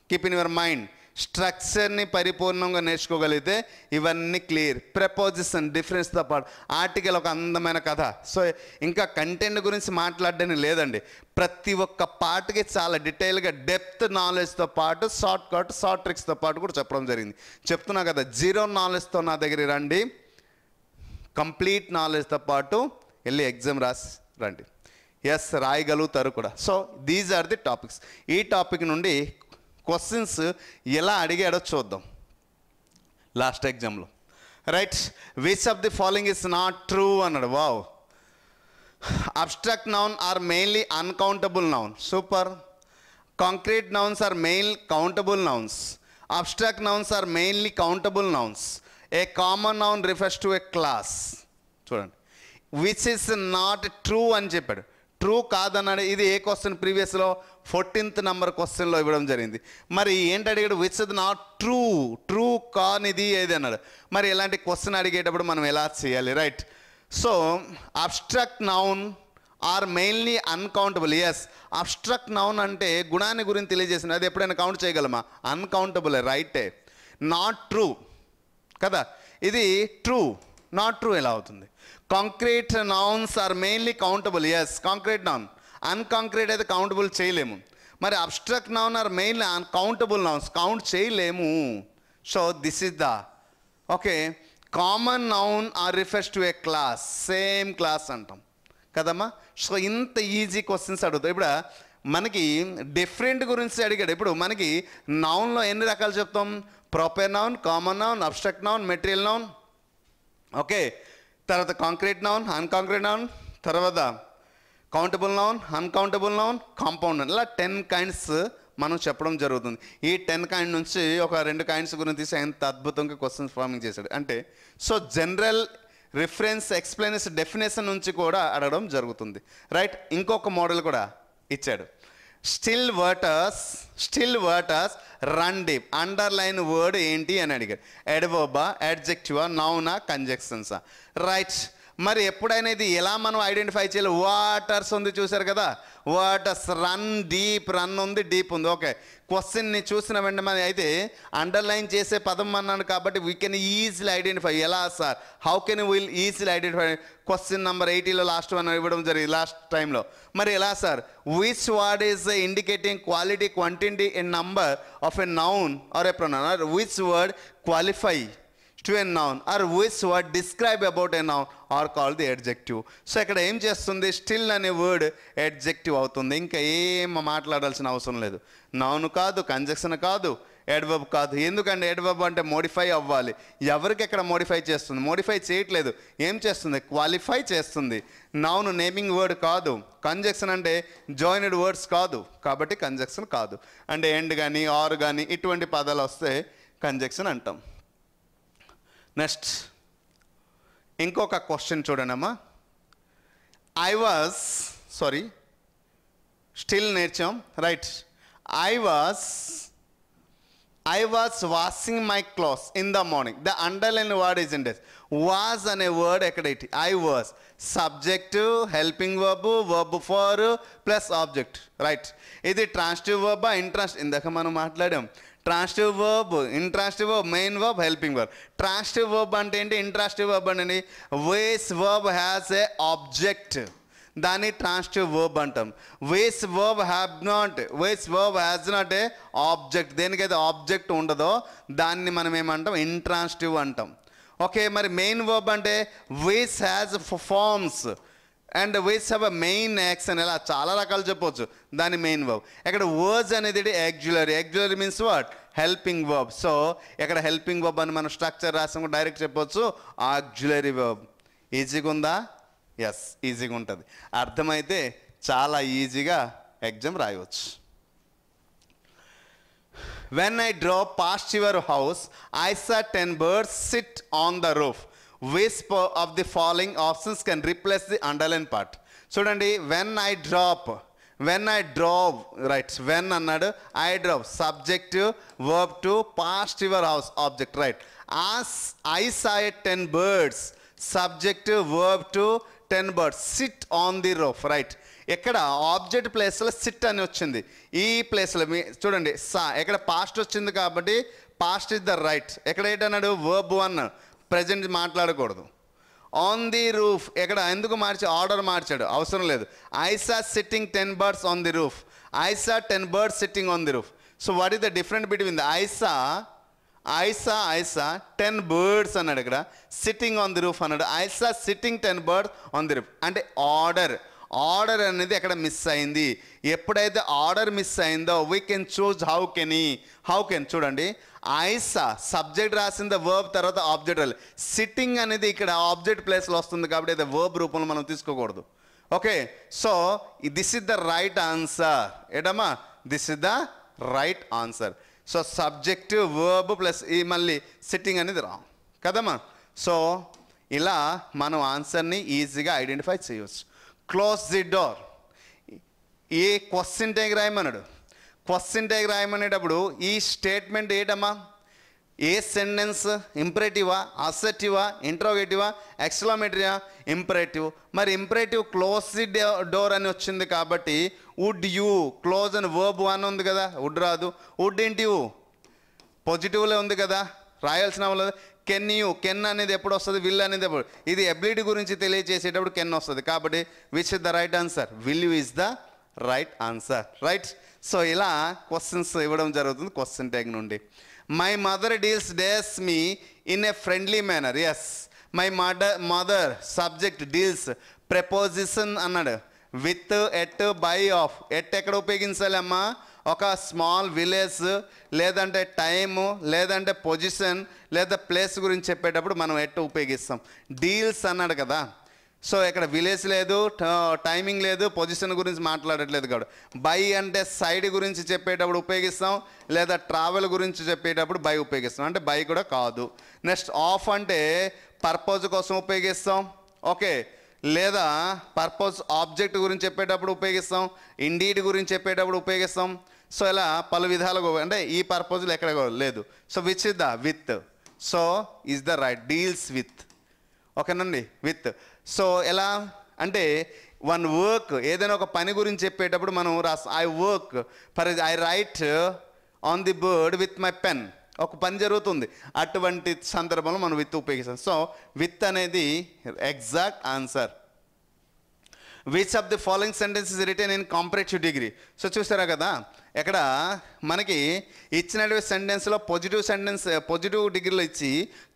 keep in your mind, స్ట్రక్చర్ని పరిపూర్ణంగా నేర్చుకోగలిగితే ఇవన్నీ క్లియర్. ప్రపోజిషన్, డిఫరెన్స్తో పాటు ఆర్టికల్ ఒక అందమైన కథ. సో ఇంకా కంటెంట్ గురించి మాట్లాడడానికి లేదండి, ప్రతి ఒక్క పార్ట్కి చాలా డీటెయిల్గా డెప్త్ నాలెడ్జ్తో పాటు షార్ట్ ట్రిక్స్తో పాటు కూడా చెప్పడం జరిగింది. చెప్తున్నా కదా, జీరో నాలెడ్జ్తో నా దగ్గర రండి, కంప్లీట్ నాలెడ్జ్తో పాటు వెళ్ళి ఎగ్జామ్ రాసి రండి. ఎస్, రాయగలుగుతారు కూడా. So these are the topics. ఈ టాపిక్ నుండి క్వశ్చన్స్ ఎలా అడిగాడో చూద్దాం లాస్ట్ ఎగ్జామ్లో. Right, which of the following is not true అన్నాడు. Wow. Abstract noun are mainly uncountable noun. Super. Concrete nouns are main countable nouns. Abstract nouns are mainly countable nouns. A common noun refers to a class. చూడండి, which is not true అని చెప్పాడు. True కాదన్నాడు. ఇది ఏ question ప్రీవియస్లో 14th number క్వశ్చన్లో ఇవ్వడం జరిగింది. మరి ఏంటి అడిగాడు, which is not true, true కానిది ఏది అన్నాడు. మరి ఇలాంటి క్వశ్చన్ అడిగేటప్పుడు మనం ఎలా చేయాలి. Right, so abstract noun are mainly uncountable. Yes, abstract noun అంటే గుణాన్ని గురించి తెలియజేసింది. అది ఎప్పుడైనా కౌంట్ చేయగలమా? అన్కౌంటబుల్, రైటే. నాట్ ట్రూ కదా, ఇది ట్రూ. నాట్ ట్రూ ఎలా అవుతుంది? Concrete nouns are mainly countable. Yes, concrete noun. Unconcrete అయితే కౌంటబుల్ చేయలేము. మరి abstract noun are mainly uncountable nouns, count చేయలేము. So this is the okay. Common noun are refers to a class, same class అంటాం కదమ్మా. So ఇంత easy questions అడుగుతాయి. ఇప్పుడు మనకి different గురించి అడిగాడు. ఇప్పుడు మనకి నౌన్లో ఎన్ని రకాలు చెప్తాం? Proper noun, common noun, obstruct noun, material noun, okay. తర్వాత కాంక్రీట్ నౌన్, అన్కాంక్రీట్ నౌన్, తర్వాత countable noun, uncountable noun, compound noun, ఇలా 10 కైండ్స్ మనం చెప్పడం జరుగుతుంది. ఈ 10 కైండ్ నుంచి ఒక 2 కైండ్స్ గురించి తీసి ఎంత అద్భుతంగా క్వశ్చన్స్ ఫార్మింగ్ చేశాడు అంటే. So general reference, explanation, definition నుంచి కూడా అడగడం జరుగుతుంది, రైట్. ఇంకొక మోడల్ కూడా ఇచ్చాడు. Still waters run deep. Underline word ఏంటి అని అడిగాడు. ఎడ్వర్బా, అడ్జెక్టివా, నౌనా, కంజంక్షన్సా, రైట్. మరి ఎప్పుడైనా ఇది ఎలా మనం ఐడెంటిఫై చేయాలి? వాటర్స్ ఉంది చూసారు కదా, వాటర్స్, రన్ డీప్, రన్ ఉంది, డీప్ ఉంది. ఓకే, క్వశ్చన్ని చూసిన వెంటనే మనం అయితే అండర్లైన్ చేసే పదం అన్నాను కాబట్టి వీ కెన్ ఈజీలీ ఐడెంటిఫై. ఎలా sir? How can will easily identify? Question number 80లో లాస్ట్ వన్ ఇవ్వడం జరిగింది లాస్ట్ టైంలో. మరి ఎలా sir? Which word is indicating quality, quantity in number of a noun or a pronoun, or which word qualify to a noun or which word describe about a noun or called the adjective. So ఇక్కడ ఏం చేస్తుంది? Still అనే word adjective అవుతుంది. ఇంకా ఏం మాట్లాడాల్సిన అవసరం లేదు. నౌన్ కాదు, కంజంక్షన్ కాదు, ఎడ్వర్బ్ కాదు. ఎందుకంటే ఎడ్వర్బ్ అంటే మోడిఫై అవ్వాలి. ఎవరికి ఎక్కడ మోడిఫై చేస్తుంది? మోడిఫై చేయట్లేదు. ఏం చేస్తుంది? క్వాలిఫై చేస్తుంది. నౌన్ నేమింగ్ వర్డ్ కాదు. కంజంక్షన్ అంటే జాయినెడ్ వర్డ్స్ కాదు, కాబట్టి కంజంక్షన్ కాదు. అంటే ఎండ్ కానీ ఆర్ కానీ ఇటువంటి పదాలు వస్తే కంజంక్షన్ అంటాం. నెక్స్ట్ ఇంకొక క్వశ్చన్ చూడండి అమ్మా. స్టిల్ నేర్చాం, right. I was washing my clothes in the morning. The underline word is ఇండెస్. వాజ్ అనే వర్డ్ ఎక్కడ? I was subject, helping verb, verb four plus object, right. ఇది ట్రాన్సిటివ్ వర్బా, ఇంట్రాన్సిటివ్? ఇందాక మనం మాట్లాడాం. Transitive verb, intransitive verb, main verb, helping verb. Transitive verb అంటే ఏంటి? ఇంట్రాన్సిటివ్ వర్బ్ అంటే whose verb has a object, దాన్ని ట్రాన్సిటివ్ వర్బ్ అంటాం. Whose verb has not A object. దేనికైతే object ఉండదో దాన్ని మనం ఏమంటాం? ఇంట్రాన్సిటివ్ అంటాం. ఓకే, మరి మెయిన్ వర్బ్ అంటే was has forms and was have a main action. ఎలా చాలా రకాలు చెప్పవచ్చు దాని మెయిన్ వర్బ్. ఇక్కడ వర్డ్స్ అనేది actually means what? Helping verb. So ఇక్కడ హెల్పింగ్ వర్బ్ అని మనం స్ట్రక్చర్ రాసాము, డైరెక్ట్ చెప్పవచ్చు ఆక్సిలరీ వర్బ్. ఈజీగా ఉందా? ఎస్, ఈజీగా ఉంటుంది. అర్థమైతే చాలా ఈజీగా ఎగ్జామ్ రాయవచ్చు. When I drove past your house, I saw 10 birds sit on the roof. Which of the following options can replace the underlined part? చూడండి, when I drove, right. When అన్నాడు, I drove, subjective, verb to, past your house, object, right. As I saw 10 birds, subjective, verb to, 10 birds sit on the roof, right. ఎక్కడ object ప్లేస్లో SIT అని వచ్చింది. ఈ ప్లేస్లో చూడండి సా, ఎక్కడ పాస్ట్ వచ్చింది కాబట్టి పాస్ట్ ఇస్ ద రైట్. ఎక్కడ ఏంటన్నాడు? వర్బ్ 1, ప్రజెంట్ మాట్లాడకూడదు. ఆన్ ది రూఫ్ ఎక్కడ ఎందుకు ఆర్డర్ మార్చాడు? అవసరం లేదు. I saw sitting 10 birds on the roof. I saw 10 birds sitting on the roof. So what is the different between the I saw 10 birds అన్నాడు, ఇక్కడ sitting on the roof అన్నాడు. I saw sitting 10 birds on the roof. అంటే order అనేది ఎక్కడ miss అయింది. ఎప్పుడైతే order miss అయిందో we can choose how can చూడండి. ఐసా సబ్జెక్ట్ రాసింది, వర్బ్ తర్వాత ఆబ్జెక్ట్ రాలి. సిట్టింగ్ అనేది ఇక్కడ ఆబ్జెక్ట్ ప్లేస్లో వస్తుంది కాబట్టి అది వర్బ్ రూపంలో మనం తీసుకోకూడదు. Okay, so this is the right answer. ఏటమ్మా? This is the right answer. So subject, verb plus ఈ మళ్ళీ సిట్టింగ్ అనేది రాంగ్ కదమ్మా. సో ఇలా మనం ఆన్సర్ని ఈజీగా ఐడెంటిఫై చేయవచ్చు. Close the door. ఏ క్వశ్చన్ ట్యాగ్ రాయమన్నాడు. క్వశ్చన్ ట్యాగ్ రాయమనేటప్పుడు ఈ స్టేట్మెంట్ ఏంటమ్మా? ఏ సెంటెన్స్ ఇంపరేటివా, అసెటివా, ఇంట్రోగేటివా, ఎక్స్క్లమేటరీవా? ఇంపరేటివ్. మరి ఇంపరేటివ్ క్లోజ్ ది డోర్ అని వచ్చింది కాబట్టి వుడ్ యూ, క్లోజ్ అని వర్బ్ వన్ ఉంది కదా, వుడ్ రాదు. వుడ్ ఏంటి? యూ పాజిటివ్లో ఉంది కదా, రాయాల్సిన వాళ్ళు. కెన్ యూ, కెన్ అనేది ఎప్పుడు వస్తుంది, విల్ అనేది ఎప్పుడు, ఇది ఎబిలిటీ గురించి తెలియజేసేటప్పుడు కెన్ వస్తుంది. కాబట్టి which is the right answer? Will you is the right answer. Right. So ఇలా క్వశ్చన్స్ ఇవ్వడం జరుగుతుంది క్వశ్చన్ ట్యాగ్ నుండి. My mother deals me in a friendly manner. Yes, my mother subject, deals preposition అన్నాడు, with, at, by, of. At ఎక్కడ ఉపయోగించాలి అమ్మా? ఒక small village, లేదంటే టైము, లేదంటే పొజిషన్, లేదా ప్లేస్ గురించి చెప్పేటప్పుడు మనం ఎట్ ఉపయోగిస్తాం. డీల్స్ అన్నాడు కదా, సో ఇక్కడ విలేజ్ లేదు, టైమింగ్ లేదు, పొజిషన్ గురించి మాట్లాడట్లేదు కాబట్టి. బై అంటే సైడ్ గురించి చెప్పేటప్పుడు ఉపయోగిస్తాం, లేదా ట్రావెల్ గురించి చెప్పేటప్పుడు బై ఉపయోగిస్తాం, అంటే బై కూడా కాదు. నెక్స్ట్ ఆఫ్ అంటే పర్పస్ కోసం ఉపయోగిస్తాం, ఓకే, లేదా పర్పస్ ఆబ్జెక్ట్ గురించి చెప్పేటప్పుడు ఉపయోగిస్తాం, ఇండీడ్ గురించి చెప్పేటప్పుడు ఉపయోగిస్తాం. సో ఇలా పలు విధాలుగా, అంటే ఈ పర్పస్లు ఎక్కడ లేదు. So which is the? With. So is the right. Deals with, ఓకేనండి, విత్. సో ఎలా అంటే వన్ వర్క్, ఏదైనా ఒక పని గురించి చెప్పేటప్పుడు మనం I work for, I write on the board with my pen. ఒక పని జరుగుతుంది, అటువంటి సందర్భంలో మనం విత్ ఉపయోగిస్తాం. సో విత్ అనేది exact answer. Which of the following sentence is written in comparative degree? So చూసారా కదా, ఇక్కడ మనకి ఇచ్చినటువంటి సెంటెన్స్లో పాజిటివ్ డిగ్రీలో ఇచ్చి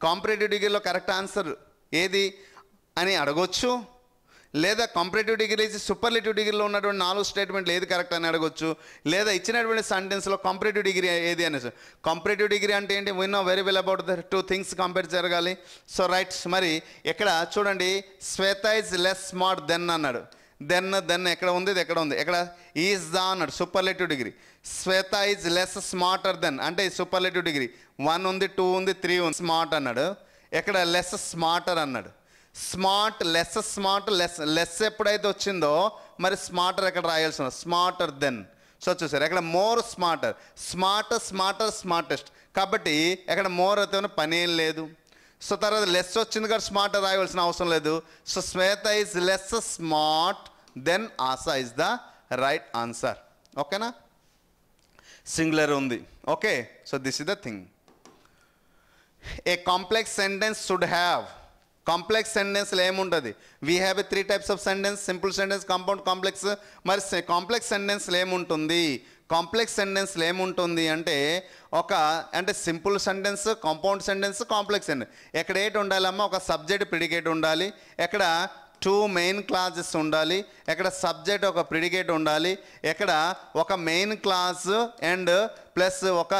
కాంపరేటివ్ డిగ్రీలో కరెక్ట్ ఆన్సర్ ఏది అని అడగొచ్చు, లేదా కాంపరేటివ్ డిగ్రీ ఇచ్చి సూపర్లేటివ్ డిగ్రీలో ఉన్నటువంటి 4 స్టేట్మెంట్లు ఏది కరెక్ట్ అని అడగొచ్చు, లేదా ఇచ్చినటువంటి సెంటెన్స్లో కాంపరేటివ్ డిగ్రీ ఏది అనేసి. కాంపరేటివ్ డిగ్రీ అంటే ఏంటి? We know very well about the 2 things compare జరగాలి. So right. మరి ఇక్కడ చూడండి, Shweta is less smart than అన్నాడు. దెన్ ఎక్కడ ఉంది? ఇది ఎక్కడ ఉంది? ఎక్కడ? ఈజ్ ద అన్నాడు, superlative degree. Shweta is less smarter than అంటే సూపర్లేటివ్ డిగ్రీ. 1 ఉంది, 2 ఉంది, 3 ఉంది. స్మార్ట్ అన్నాడు, ఎక్కడ? లెస్ స్మార్టర్ అన్నాడు. స్మార్ట్, లెస్ స్మార్ట్, లెస్ ఎప్పుడైతే వచ్చిందో మరి స్మార్టర్ ఎక్కడ రాయాల్సిన? Smarter than. సో చూసారు, ఎక్కడ? More smarter. స్మార్టెస్ట్. కాబట్టి ఎక్కడ మోర్ అయితే పని ఏం లేదు. సో తర్వాత లెస్ వచ్చింది కాబట్టి స్మార్టర్ రాయవలసిన అవసరం లేదు. So Shweta is less smart than Asha is the right answer. ఓకేనా? సింగులర్ ఉంది. Okay, so this is the thing. A complex sentence should have. Complex సెంటెన్స్లో ఏముంటుంది? We have 3 types of sentence, simple sentence, compound, complex. మరి complex సెంటెన్స్లో ఏముంటుంది? Complex సెంటెన్స్లో ఏముంటుంది అంటే అంటే simple sentence, compound sentence, complex sentence. ఎక్కడ ఏంటి ఉండాలమ్మా? ఒక సబ్జెక్ట్, ప్రిడికేట్ ఉండాలి. ఎక్కడ 2 మెయిన్ క్లాజెస్ ఉండాలి. ఎక్కడ సబ్జెక్ట్, ఒక ప్రిడికేట్ ఉండాలి. ఎక్కడ ఒక మెయిన్ క్లాజ్ అండ్ ప్లస్ ఒక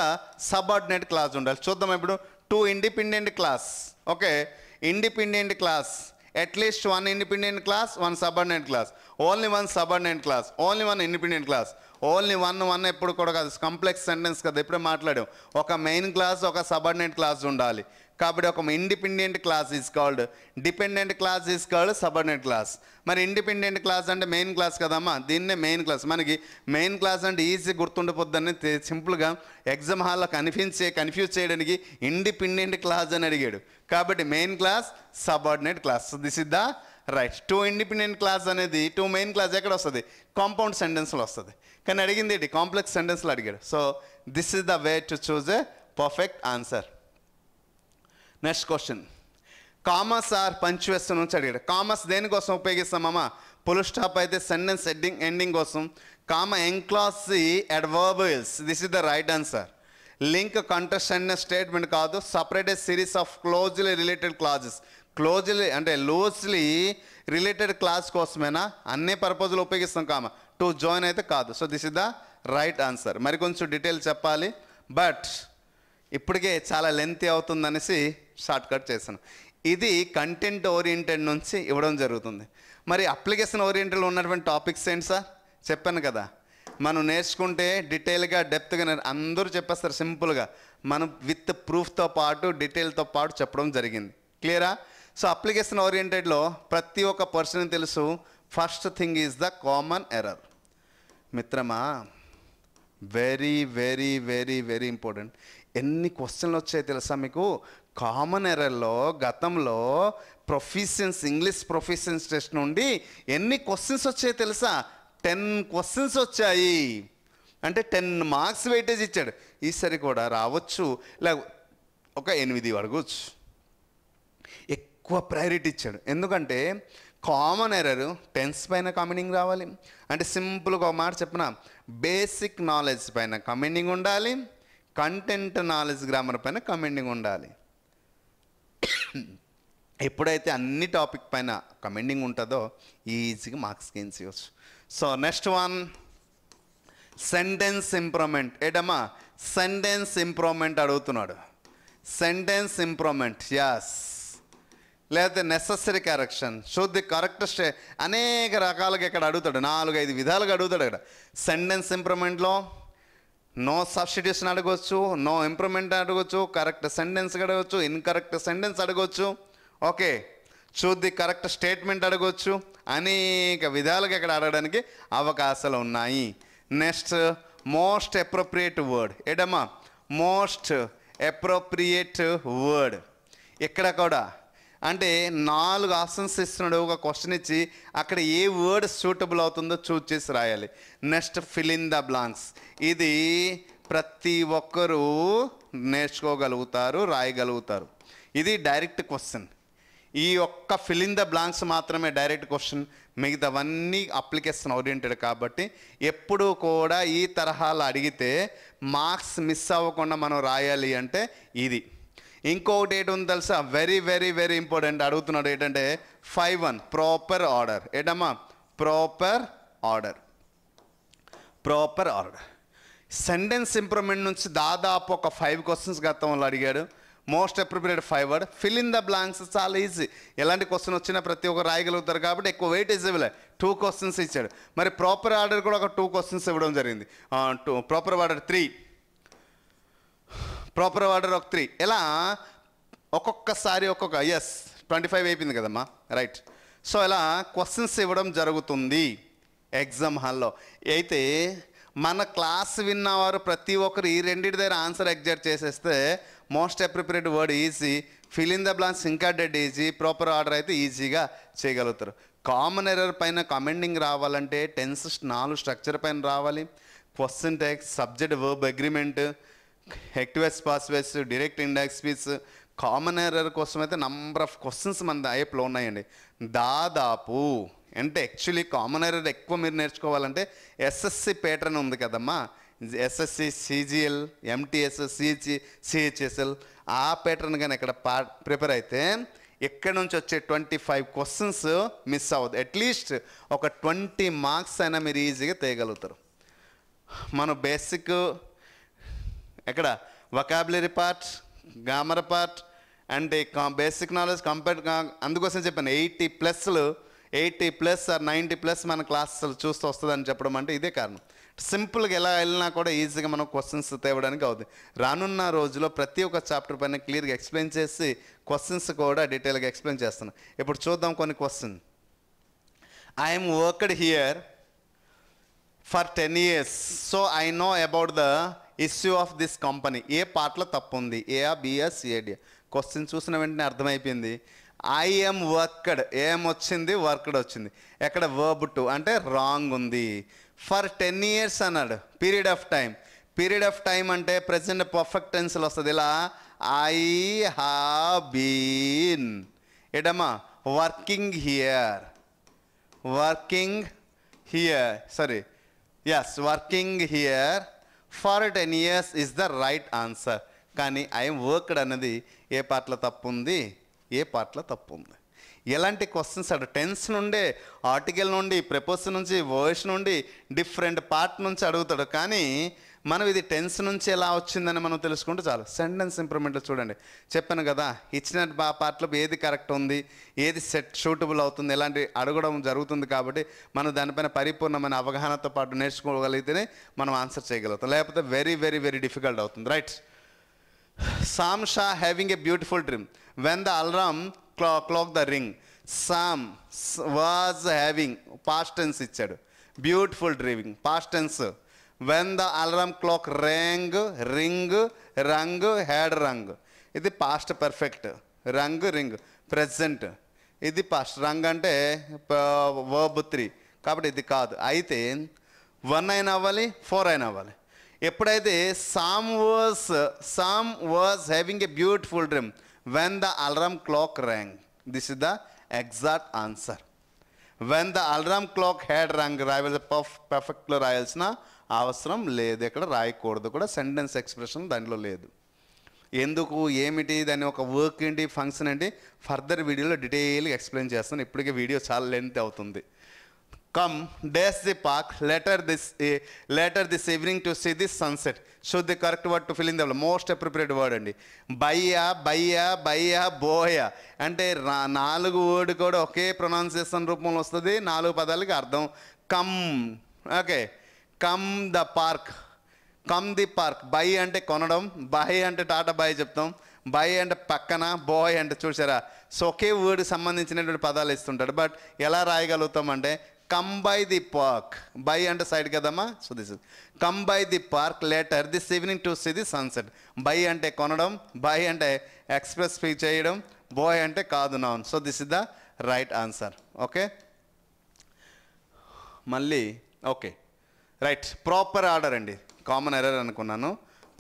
సబార్డినేట్ క్లాజ్ ఉండాలి. చూద్దాం ఇప్పుడు. 2 independent class, okay, independent class, at least 1 independent class, 1 subordinate class, only 1 subordinate class, only 1 independent class, only 1 ఎప్పుడు కూడా కాదు. కాంప్లెక్స్ సెంటెన్స్ కదా, ఇప్పుడే మాట్లాడాం. ఒక మెయిన్ క్లాస్, ఒక సబార్డినేట్ క్లాస్ ఉండాలి. కాబట్టి ఒక independent class is called, dependent class is called subordinate class. మరి ఇండిపెండెంట్ క్లాస్ అంటే మెయిన్ క్లాస్ కదమ్మా, దీన్నే మెయిన్ క్లాస్. మనకి మెయిన్ క్లాస్ అంటే ఈజీ గుర్తుండిపోద్దని సింపుల్గా ఎగ్జామ్ హాల్లో కన్ఫ్యూజ్ చేయడానికి ఇండిపెండెంట్ క్లాస్ అని అడిగాడు. కాబట్టి main class, subordinate class. This is the right. 2 independent class అనేది 2 మెయిన్ క్లాస్ ఎక్కడ వస్తుంది? కాంపౌండ్ సెంటెన్స్లో వస్తుంది. కానీ అడిగింది ఏంటి? కాంప్లెక్స్ సెంటెన్స్లో అడిగాడు. So this is the way to choose a perfect answer. Next question, commas or punctuation నుంచి అడిగాడు. కామర్స్ దేనికోసం ఉపయోగిస్తామమ్మా? ఫుల్ స్టాప్ అయితే సెంటెన్స్ ఎండింగ్ కోసం. Comma enclose adverbials. This is the right answer. Link contestant statement కాదు, separate series of closely related clauses. Closely అంటే loosely related clause కోసమేనా? అన్ని పర్పస్లు ఉపయోగిస్తాం కామ. టు జాయిన్ అయితే కాదు. So this is the right answer. మరి కొంచెం డీటెయిల్ చెప్పాలి, బట్ ఇప్పటికే చాలా లెంతీ అవుతుందనేసి షార్ట్ కట్ చేశాను. ఇది కంటెంట్ ఓరియంటెడ్ నుంచి ఇవ్వడం జరుగుతుంది. మరి అప్లికేషన్ ఓరియంటెడ్లో ఉన్నటువంటి టాపిక్స్ ఏంటి సార్? చెప్పాను కదా, మనం నేర్చుకుంటే డీటెయిల్గా డెప్త్గా అందరూ చెప్పేస్తారు సింపుల్గా. మనం విత్ ప్రూఫ్తో పాటు డీటెయిల్తో పాటు చెప్పడం జరిగింది. క్లియరా? సో అప్లికేషన్ ఓరియంటెడ్లో ప్రతి ఒక్క పర్సన్ తెలుసు, first thing is the common error. మిత్రమా, very very very very important. ఎన్ని క్వశ్చన్లు వచ్చాయి తెలుసా మీకు? కామన్ ఎర్రర్లో గతంలో ఇంగ్లీష్ ప్రొఫిషియన్స్ టెస్ట్ నుండి ఎన్ని క్వశ్చన్స్ వచ్చాయి తెలుసా? 10 క్వశ్చన్స్ వచ్చాయి. అంటే 10 మార్క్స్ వెయిటేజ్ ఇచ్చాడు. ఈసారి కూడా రావచ్చు, లేక ఒక 8 అడగవచ్చు. ఎక్కువ ప్రయారిటీ ఇచ్చాడు. ఎందుకంటే కామన్ ఎర్రర్ టెన్స్ పైన కమెండింగ్ రావాలి. అంటే సింపుల్గా ఒక మాట చెప్పిన, బేసిక్ నాలెడ్జ్ పైన కమెండింగ్ ఉండాలి, కంటెంట్ నాలెడ్జ్ గ్రామర్ పైన కమెండింగ్ ఉండాలి. ఎప్పుడైతే అన్ని టాపిక్ పైన కమెండింగ్ ఉంటుందో ఈజీగా మార్క్స్ గెయిన్ చేయవచ్చు. So next one, sentence improvement. ఏటమ్మా సెంటెన్స్ ఇంప్రూవ్మెంట్ అడుగుతున్నాడు. Sentence improvement, as. లేకపోతే necessary correction, should the correct అనేక రకాలుగా ఇక్కడ అడుగుతాడు. 4-5 విధాలుగా అడుగుతాడు ఇక్కడ. సెంటెన్స్ ఇంప్రూవ్మెంట్లో నో సబ్స్టిట్యూషన్ అడగవచ్చు, నో ఇంప్రూవ్మెంట్ అడగవచ్చు, కరెక్ట్ సెంటెన్స్ అడగవచ్చు, ఇన్కరెక్ట్ సెంటెన్స్ అడగవచ్చు. Okay, choose the correct statement అడగవచ్చు. అనేక విధాలుగా ఇక్కడ అడగడానికి అవకాశాలు ఉన్నాయి. Next, most appropriate word. ఏడమ్మా మోస్ట్ అప్రోప్రియేట్ వర్డ్. ఇక్కడ కూడా అంటే 4 ఆప్షన్స్ ఇస్తున్నాడు. ఒక క్వశ్చన్ ఇచ్చి అక్కడ ఏ వర్డ్ సూటబుల్ అవుతుందో చూజ్ చేసి రాయాలి. Next, fill in the blanks. ఇది ప్రతి ఒక్కరూ నేర్చుకోగలుగుతారు, రాయగలుగుతారు. ఇది డైరెక్ట్ క్వశ్చన్. ఈ ఒక్క ఫిల్ ఇన్ ద బ్లాంక్స్ మాత్రమే డైరెక్ట్ క్వశ్చన్, మిగతావన్నీ అప్లికేషన్ ఓరియంటెడ్. కాబట్టి ఎప్పుడు కూడా ఈ తరహాలో అడిగితే మార్క్స్ మిస్ అవ్వకుండా మనం రాయాలి అంటే ఇది. ఇంకొకటి ఏంటి ఉంది తెలుసా? వెరీ వెరీ వెరీ ఇంపార్టెంట్ అడుగుతున్నాడు. ఏంటంటే 5-1 ప్రాపర్ ఆర్డర్. ఏంటమ్మా proper order. Proper order. Sentence improvement నుంచి దాదాపు ఒక 5 క్వశ్చన్స్ గతంలో అడిగాడు. Most appropriate 5 word. Fill in the blanks చాలా ఈజీ. ఎలాంటి క్వశ్చన్ వచ్చినా ప్రతి ఒక్కరు రాయగలుగుతారు కాబట్టి ఎక్కువ వెయిటేజ్ ఇవ్వలే. 2 క్వశ్చన్స్ ఇచ్చాడు. మరి ప్రాపర్ ఆర్డర్ కూడా ఒక 2 క్వశ్చన్స్ ఇవ్వడం జరిగింది. ప్రాపర్ ఆర్డర్ 3, ప్రాపర్ ఆర్డర్ ఒక 3. ఎలా ఒక్కొక్కసారి ఒక్కొక్క 25 అయిపోయింది కదమ్మా, రైట్. సో ఇలా క్వశ్చన్స్ ఇవ్వడం జరుగుతుంది ఎగ్జామ్ హాల్లో. అయితే మన క్లాస్ విన్నవారు ప్రతి ఒక్కరు ఈ రెండింటి దగ్గర ఆన్సర్ ఎగ్జాక్ట్ చేసేస్తే most appropriate word easy, fill in the blanks ఇంకా డెడ్ ఈజీ, ప్రాపర్ ఆర్డర్ అయితే ఈజీగా చేయగలుగుతారు. కామన్ ఎర్రర్ పైన కమెండింగ్ రావాలంటే టెన్స్ 4 స్ట్రక్చర్ పైన రావాలి. Question text, subject verb agreement, active passives, direct indirect speech. Common error కోసం అయితే నంబర్ ఆఫ్ క్వశ్చన్స్ మన ఐఎప్లో ఉన్నాయండి. దాదాపు అంటే యాక్చువల్లీ కామన్ ఎర్రర్ ఎక్కువ మీరు నేర్చుకోవాలంటే ఎస్ఎస్సి ప్యాటర్న్ ఉంది కదమ్మా, ఎస్ఎస్సి, సిజిఎల్, ఎంటీఎస్, సిహెచ్ఎస్ఎల్, ఆ ప్యాటర్న్ కానీ ఇక్కడ ప్రిపేర్ అయితే ఇక్కడ నుంచి వచ్చే 25 క్వశ్చన్స్ మిస్ అవ్వదు. అట్లీస్ట్ ఒక 20 మార్క్స్ అయినా మీరు ఈజీగా తేయగలుగుతారు. మనం బేసిక్ ఎక్కడ vocabulary part, grammar part and basic knowledge compare. అందుకోసం చెప్పాను 80+ ఆర్ 90+ మన క్లాసులు చూస్తూ వస్తుందని చెప్పడం అంటే ఇదే కారణం. సింపుల్గా ఎలా వెళ్ళినా కూడా ఈజీగా మనం క్వశ్చన్స్ తేవడానికి అవుతుంది. రానున్న రోజులో ప్రతి ఒక్క చాప్టర్ పైన క్లియర్గా ఎక్స్ప్లెయిన్ చేసి క్వశ్చన్స్ కూడా డీటెయిల్గా ఎక్స్ప్లెయిన్ చేస్తాను. ఇప్పుడు చూద్దాం కొన్ని question. I'm worked here for 10 years, so I know about the issue of this company. ఏ పార్ట్లో తప్పు ఉంది? ఏఆ, బిఆ, సిఏడి? క్వశ్చన్ చూసిన వెంటనే అర్థమైపోయింది. ఐఎమ్ వర్క్డ్, ఏం వచ్చింది? వర్క్డ్ వచ్చింది. ఎక్కడ వర్బ్ టు అంటే రాంగ్ ఉంది. ఫర్ 10 years అన్నాడు. Period of time, period of time అంటే ప్రెసెంట్ పర్ఫెక్ట్ టెన్స్లో వస్తుంది. ఇలా ఐ హ్యావ్ బీన్. ఏటమ్మా working here, working here, sorry yes working here for 10 years is the right answer. కానీ ఐఎమ్ వర్క్డ్ అన్నది ఏ పార్ట్లో తప్పు ఉంది? ఏ పార్ట్లో తప్పు ఉంది? ఎలాంటి క్వశ్చన్స్ అడు టెన్స్ నుండే, ఆర్టికల్ నుండి, ప్రిపోజిషన్ నుంచి, వర్స్ నుండి, డిఫరెంట్ పార్ట్ నుంచి అడుగుతాడు. కానీ మనం ఇది టెన్స్ నుంచి ఎలా వచ్చిందని మనం తెలుసుకుంటే చాలు. సెంటెన్స్ ఇంప్రూవ్మెంట్లో చూడండి, చెప్పాను కదా ఇచ్చిన పార్ట్లో ఏది కరెక్ట్ ఉంది, ఏది సూటబుల్ అవుతుంది, ఎలాంటి అడగడం జరుగుతుంది. కాబట్టి మనం దానిపైన పరిపూర్ణమైన అవగాహనతో పాటు నేర్చుకోగలిగితేనే మనం ఆన్సర్ చేయగలుగుతాం. లేకపోతే వెరీ వెరీ వెరీ డిఫికల్ట్ అవుతుంది. Right. Sam Shah having a beautiful dream when the alarm clocked the ring. Sam was having past tense ఇచ్చాడు. Beautiful dreaming past tense. When the alarm clock ring rung had rung. ఇది past perfect. Rung ring present. ఇది past. Rung అంటే verb 3 కాబట్టి ఇది కాదు. అయితే 1 అయినా అవ్వాలి, 4 అయినా అవ్వాలి. ఎప్పుడైతే Sam was having a beautiful dream when the alarm clock rang. This is the exact answer. When the alarm clock had rung రాయాలి, పర్ఫెక్ట్లో రాయాల్సిన అవసరం లేదు, ఇక్కడ రాయకూడదు కూడా. సెంటెన్స్ ఎక్స్ప్రెషన్ దాంట్లో లేదు. ఎందుకు, ఏమిటి, దాని ఒక వర్క్ ఏంటి, ఫంక్షన్ ఏంటి, ఫర్దర్ వీడియోలో డీటెయిల్గా ఎక్స్ప్లెయిన్ చేస్తాను. ఇప్పటికే వీడియో చాలా లెంత్ అవుతుంది. Come dash the park later this evening to see this sunset. Should the correct word to fill in the most appropriate word అండి. బయ్యా బోయ అంటే 4 వర్డ్ కూడా ఒకే ప్రొనౌన్సియేషన్ రూపంలో వస్తుంది, 4 పదాలకి అర్థం. Come, okay, come the park, come the park. By అంటే కొనడం, bye అంటే టాటా బాయ్ చెప్తాం, బాయ్ అంటే పక్కన, బాయ్ అంటే చూసారా. సో ఒకే వర్డ్కి సంబంధించినటువంటి పదాలు ఇస్తుంటాడు. బట్ ఎలా రాయగలుగుతాం అంటే come by the park. By అంటే సైడ్ కదమ్మా. So this is come by the park later this evening to see the sunset. Buy అంటే కొనడం, బాయ్ అంటే ఎక్స్ప్రెస్ స్పీచ్ చేయడం, బాయ్ అంటే కాదు noun. So this is the right answer. Okay, మళ్ళీ okay right. Proper order అండి, common error అనుకున్నాను.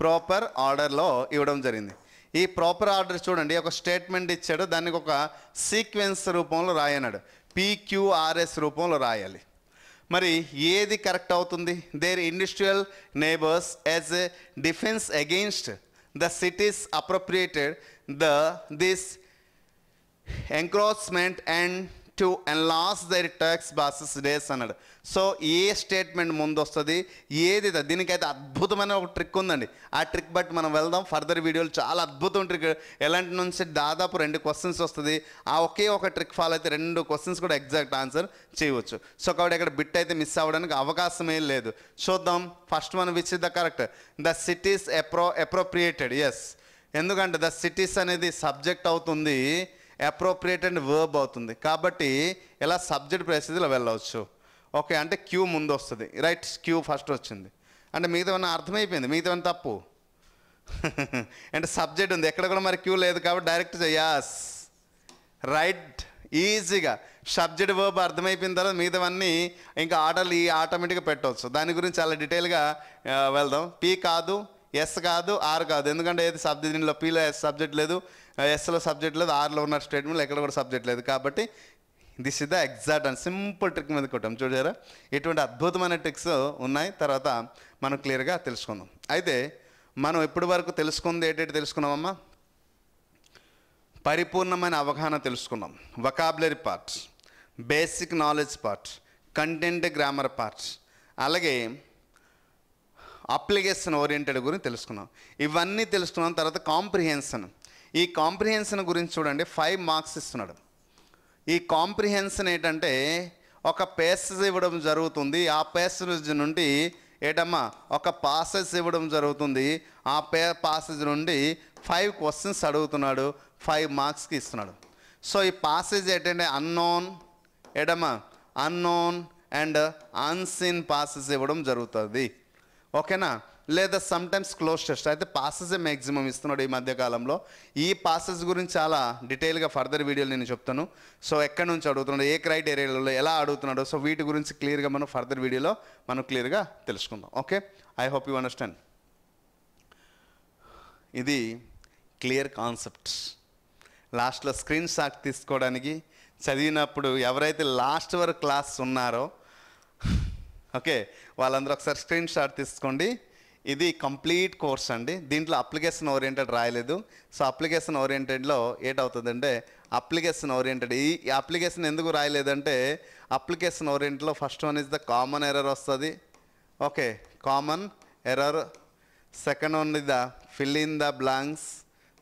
Proper ఆర్డర్లో ఇవ్వడం జరిగింది. ఈ ప్రాపర్ ఆర్డర్ చూడండి, ఒక స్టేట్మెంట్ ఇచ్చాడు, దానికి ఒక సీక్వెన్స్ రూపంలో రాయన్నాడు. PQRS రూపంలో రాయాలి. మరి ఏది కరెక్ట్ అవుతుంది? There industrial neighbours as a defence against the cities appropriated this encroachment and to enlarge their tax bases days అన్నాడు. సో ఏ స్టేట్మెంట్ ముందు వస్తుంది, ఏది? దీనికైతే అద్భుతమైన ఒక ట్రిక్ ఉందండి. ఆ ట్రిక్ బట్టి మనం వెళ్దాం. ఫర్దర్ వీడియోలు చాలా అద్భుతం ట్రిక్. ఎలాంటి నుంచి దాదాపు 2 క్వశ్చన్స్ వస్తుంది. ఆ ఒకే ఒక ట్రిక్ ఫాలో అయితే 2 క్వశ్చన్స్ కూడా ఎగ్జాక్ట్ ఆన్సర్ చేయవచ్చు. సో కాబట్టి ఇక్కడ బిట్ అయితే మిస్ అవ్వడానికి అవకాశమే లేదు. చూద్దాం. First one, which is the correct? The cities appropriated. Yes, ఎందుకంటే ద సిటీస్ అనేది సబ్జెక్ట్ అవుతుంది, అప్రోప్రియేట్ అండ్ వర్బ్ అవుతుంది. కాబట్టి ఇలా సబ్జెక్ట్ పరిస్థితిలో వెళ్ళవచ్చు. ఓకే, అంటే క్యూ ముందు వస్తుంది. రైట్, క్యూ ఫస్ట్ వచ్చింది అంటే మిగతా అర్థమైపోయింది, మిగతా తప్పు. అంటే సబ్జెక్ట్ ఉంది, ఎక్కడ కూడా మరి క్యూ లేదు కాబట్టి డైరెక్ట్ యస్ రైట్. ఈజీగా సబ్జెక్ట్ వర్బ్ అర్థమైపోయిన తర్వాత మిగతావన్నీ ఇంకా ఆర్డర్లు ఆటోమేటిక్గా పెట్టవచ్చు. దాని గురించి చాలా డీటెయిల్గా వెళ్దాం. పీ కాదు, ఎస్ కాదు, ఆర్ కాదు. ఎందుకంటే ఏది సబ్జెక్ట్, దీనిలో పీలో సబ్జెక్ట్ లేదు, ఎస్లో సబ్జెక్ట్ లేదు, ఆర్లో ఉన్న స్టేట్మెంట్లో ఎక్కడ కూడా సబ్జెక్ట్ లేదు. కాబట్టి this is the exact and simple trick మీద కొట్టాం. చూడారా, ఇటువంటి అద్భుతమైన ట్రిక్స్ ఉన్నాయి. తర్వాత మనం క్లియర్గా తెలుసుకుందాం. అయితే మనం ఇప్పటి వరకు తెలుసుకుంది ఏంటంటే తెలుసుకున్నామమ్మా, పరిపూర్ణమైన అవగాహన తెలుసుకున్నాం. Vocabulary parts, basic knowledge parts, content grammar parts, అలాగే అప్లికేషన్ ఓరియంటెడ్ గురించి తెలుసుకున్నాం. ఇవన్నీ తెలుసుకున్న తర్వాత కాంప్రిహెన్షన్. ఈ కాంప్రిహెన్షన్ గురించి చూడండి, 5 మార్క్స్ ఇస్తున్నాడు. ఈ కాంప్రిహెన్షన్ ఏంటంటే ఒక పేసేజ్ ఇవ్వడం జరుగుతుంది, ఆ పేసేజ్ నుండి ఏటమ్మా ఒక పాసేజ్ ఇవ్వడం జరుగుతుంది, ఆ పాసేజ్ నుండి 5 క్వశ్చన్స్ అడుగుతున్నాడు, 5 మార్క్స్కి ఇస్తున్నాడు. సో ఈ పాసేజ్ ఏంటంటే అన్నోన్ ఏటమ్మా అన్నోన్ అండ్ అన్సీన్ పాసేజ్ ఇవ్వడం జరుగుతుంది. ఓకేనా, లేదా సమ్టైమ్స్ క్లోజ్ టెస్ట్. అయితే పాసెసే మ్యాక్సిమం ఇస్తున్నాడు ఈ మధ్యకాలంలో. ఈ పాసెస్ గురించి చాలా డీటెయిల్గా ఫర్దర్ వీడియోలు నేను చెప్తాను. సో ఎక్కడి నుంచి అడుగుతున్నాడు, ఏ క్రైటీరియాలో ఎలా అడుగుతున్నాడు, సో వీటి గురించి క్లియర్గా మనం ఫర్దర్ వీడియోలో మనం క్లియర్గా తెలుసుకుందాం. Okay, I hope you understand. ఇది క్లియర్ కాన్సెప్ట్. లాస్ట్లో స్క్రీన్ షాట్ తీసుకోవడానికి చదివినప్పుడు ఎవరైతే లాస్ట్ వరకు క్లాస్ ఉన్నారో ఓకే వాళ్ళందరూ ఒకసారి స్క్రీన్ షాట్ తీసుకోండి. ఇది కంప్లీట్ కోర్స్ అండి. దీంట్లో అప్లికేషన్ ఓరియంటెడ్ రాయలేదు. సో అప్లికేషన్ ఓరియంటెడ్లో ఏటవుతుందంటే అప్లికేషన్ ఓరియంటెడ్ ఈ అప్లికేషన్ ఎందుకు రాయలేదంటే అప్లికేషన్ ఓరియంటెడ్లో first one is the common error వస్తుంది. Okay, common error. Second one is the fill in the blanks.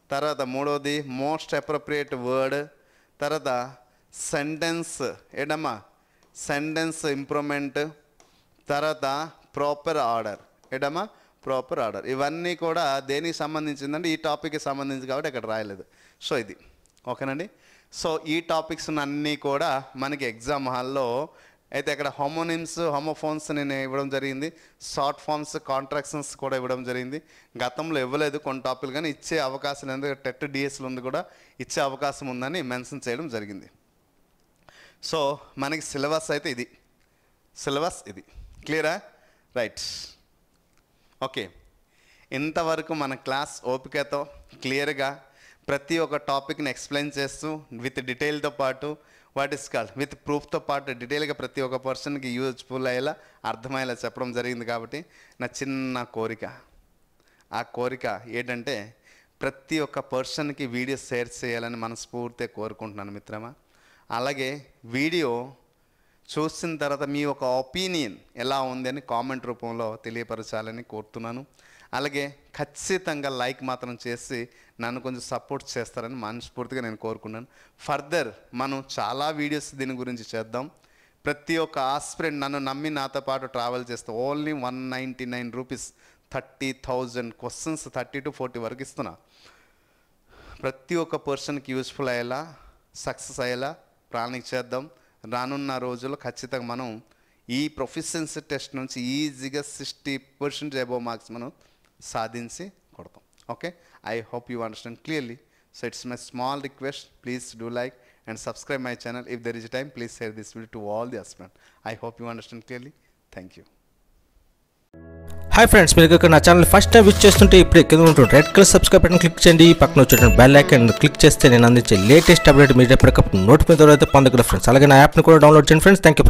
తర్వాత మూడోది మోస్ట్ అప్రోప్రియేట్ వర్డ్. తర్వాత సెంటెన్స్ ఏడమ్మా సెంటెన్స్ ఇంప్రూవ్మెంట్. తర్వాత ప్రాపర్ ఆర్డర్ ఏడమ్మా ప్రాపర్ ఆర్డర్. ఇవన్నీ కూడా దేనికి సంబంధించిందంటే ఈ టాపిక్కి సంబంధించి కాబట్టి ఇక్కడ రాయలేదు. సో ఇది ఓకేనండి. సో ఈ టాపిక్స్ అన్నీ కూడా మనకి ఎగ్జామ్ హాల్లో అయితే ఇక్కడ హోమోనిమ్స్ హోమోఫోన్స్ నేను ఇవ్వడం జరిగింది, షార్ట్ ఫామ్స్ కాంట్రాక్షన్స్ కూడా ఇవ్వడం జరిగింది. గతంలో ఇవ్వలేదు కొన్ని టాపిక్లు, కానీ ఇచ్చే అవకాశం ఎందుకంటే టెట్ డిఎస్లు ఉంది కూడా ఇచ్చే అవకాశం ఉందని మెన్షన్ చేయడం జరిగింది. సో మనకి సిలబస్ అయితే ఇది, సిలబస్ ఇది. క్లియరా? రైట్. ఓకే, ఇంతవరకు మన క్లాస్ ఓపికతో క్లియర్గా ప్రతి ఒక్క టాపిక్ని ఎక్స్ప్లెయిన్ చేస్తూ విత్ డీటెయిల్తో పాటు వాట్ ఇస్ కాల్డ్ విత్ ప్రూఫ్తో పాటు డీటెయిల్గా ప్రతి ఒక్క పర్సన్కి యూజ్ఫుల్ అయ్యేలా అర్థమయ్యేలా చెప్పడం జరిగింది. కాబట్టి నా చిన్న కోరిక, ఆ కోరిక ఏంటంటే ప్రతి ఒక్క పర్సన్కి వీడియో షేర్ చేయాలని మనస్ఫూర్తిగా కోరుకుంటున్నాను మిత్రమా. అలాగే వీడియో చూసిన తర్వాత మీ ఒక ఒపీనియన్ ఎలా ఉంది అని కామెంట్ రూపంలో తెలియపరచాలని కోరుతున్నాను. అలాగే ఖచ్చితంగా లైక్ మాత్రం చేసి నన్ను కొంచెం సపోర్ట్ చేస్తారని మనస్ఫూర్తిగా నేను కోరుకున్నాను. ఫర్దర్ మనం చాలా వీడియోస్ దీని గురించి చేద్దాం. ప్రతి ఒక్క ఆస్పిరెంట్ నన్ను నమ్మి నాతో పాటు ట్రావెల్ చేస్తే ఓన్లీ 199 రూపీస్ 30,000 క్వశ్చన్స్ 30 to 40 వరకు ఇస్తున్నా. ప్రతి ఒక్క పర్సన్కి యూస్ఫుల్ అయ్యేలా సక్సెస్ అయ్యేలా ప్లానింగ్ చేద్దాం. రానున్న రోజుల్లో ఖచ్చితంగా మనం ఈ ప్రొఫిషియన్సీ టెస్ట్ నుంచి ఈజీగా 60% అబోవ్ మార్క్స్ మనం సాధించి కొడతాం. Okay, I hope you understand clearly. So it's my small request, please do like and subscribe my channel. If there is a time, please share this video to all the aspirants. I hope you understand clearly. Thank you. Hi friends, మీరు ఇక్కడ నా channel first time visit చేస్తుంటే ఇప్పుడే కింద ఉంటుంది red colour subscribe button click చేయండి. పక్కన వచ్చేటువంటి బెల్ ఐకాన్ క్లిక్ చేస్తే నేను అందించే లేటెస్ట్ అప్డేట్ మీరు ఎప్పటికప్పుడు నోటిఫికేషన్ ద్వారా అయితే పొందగలరు ఫ్రెండ్స్. అలాగే నా యాప్ని కూడా డౌన్లోడ్ చేయండి ఫ్రెండ్స్. Thank you friends.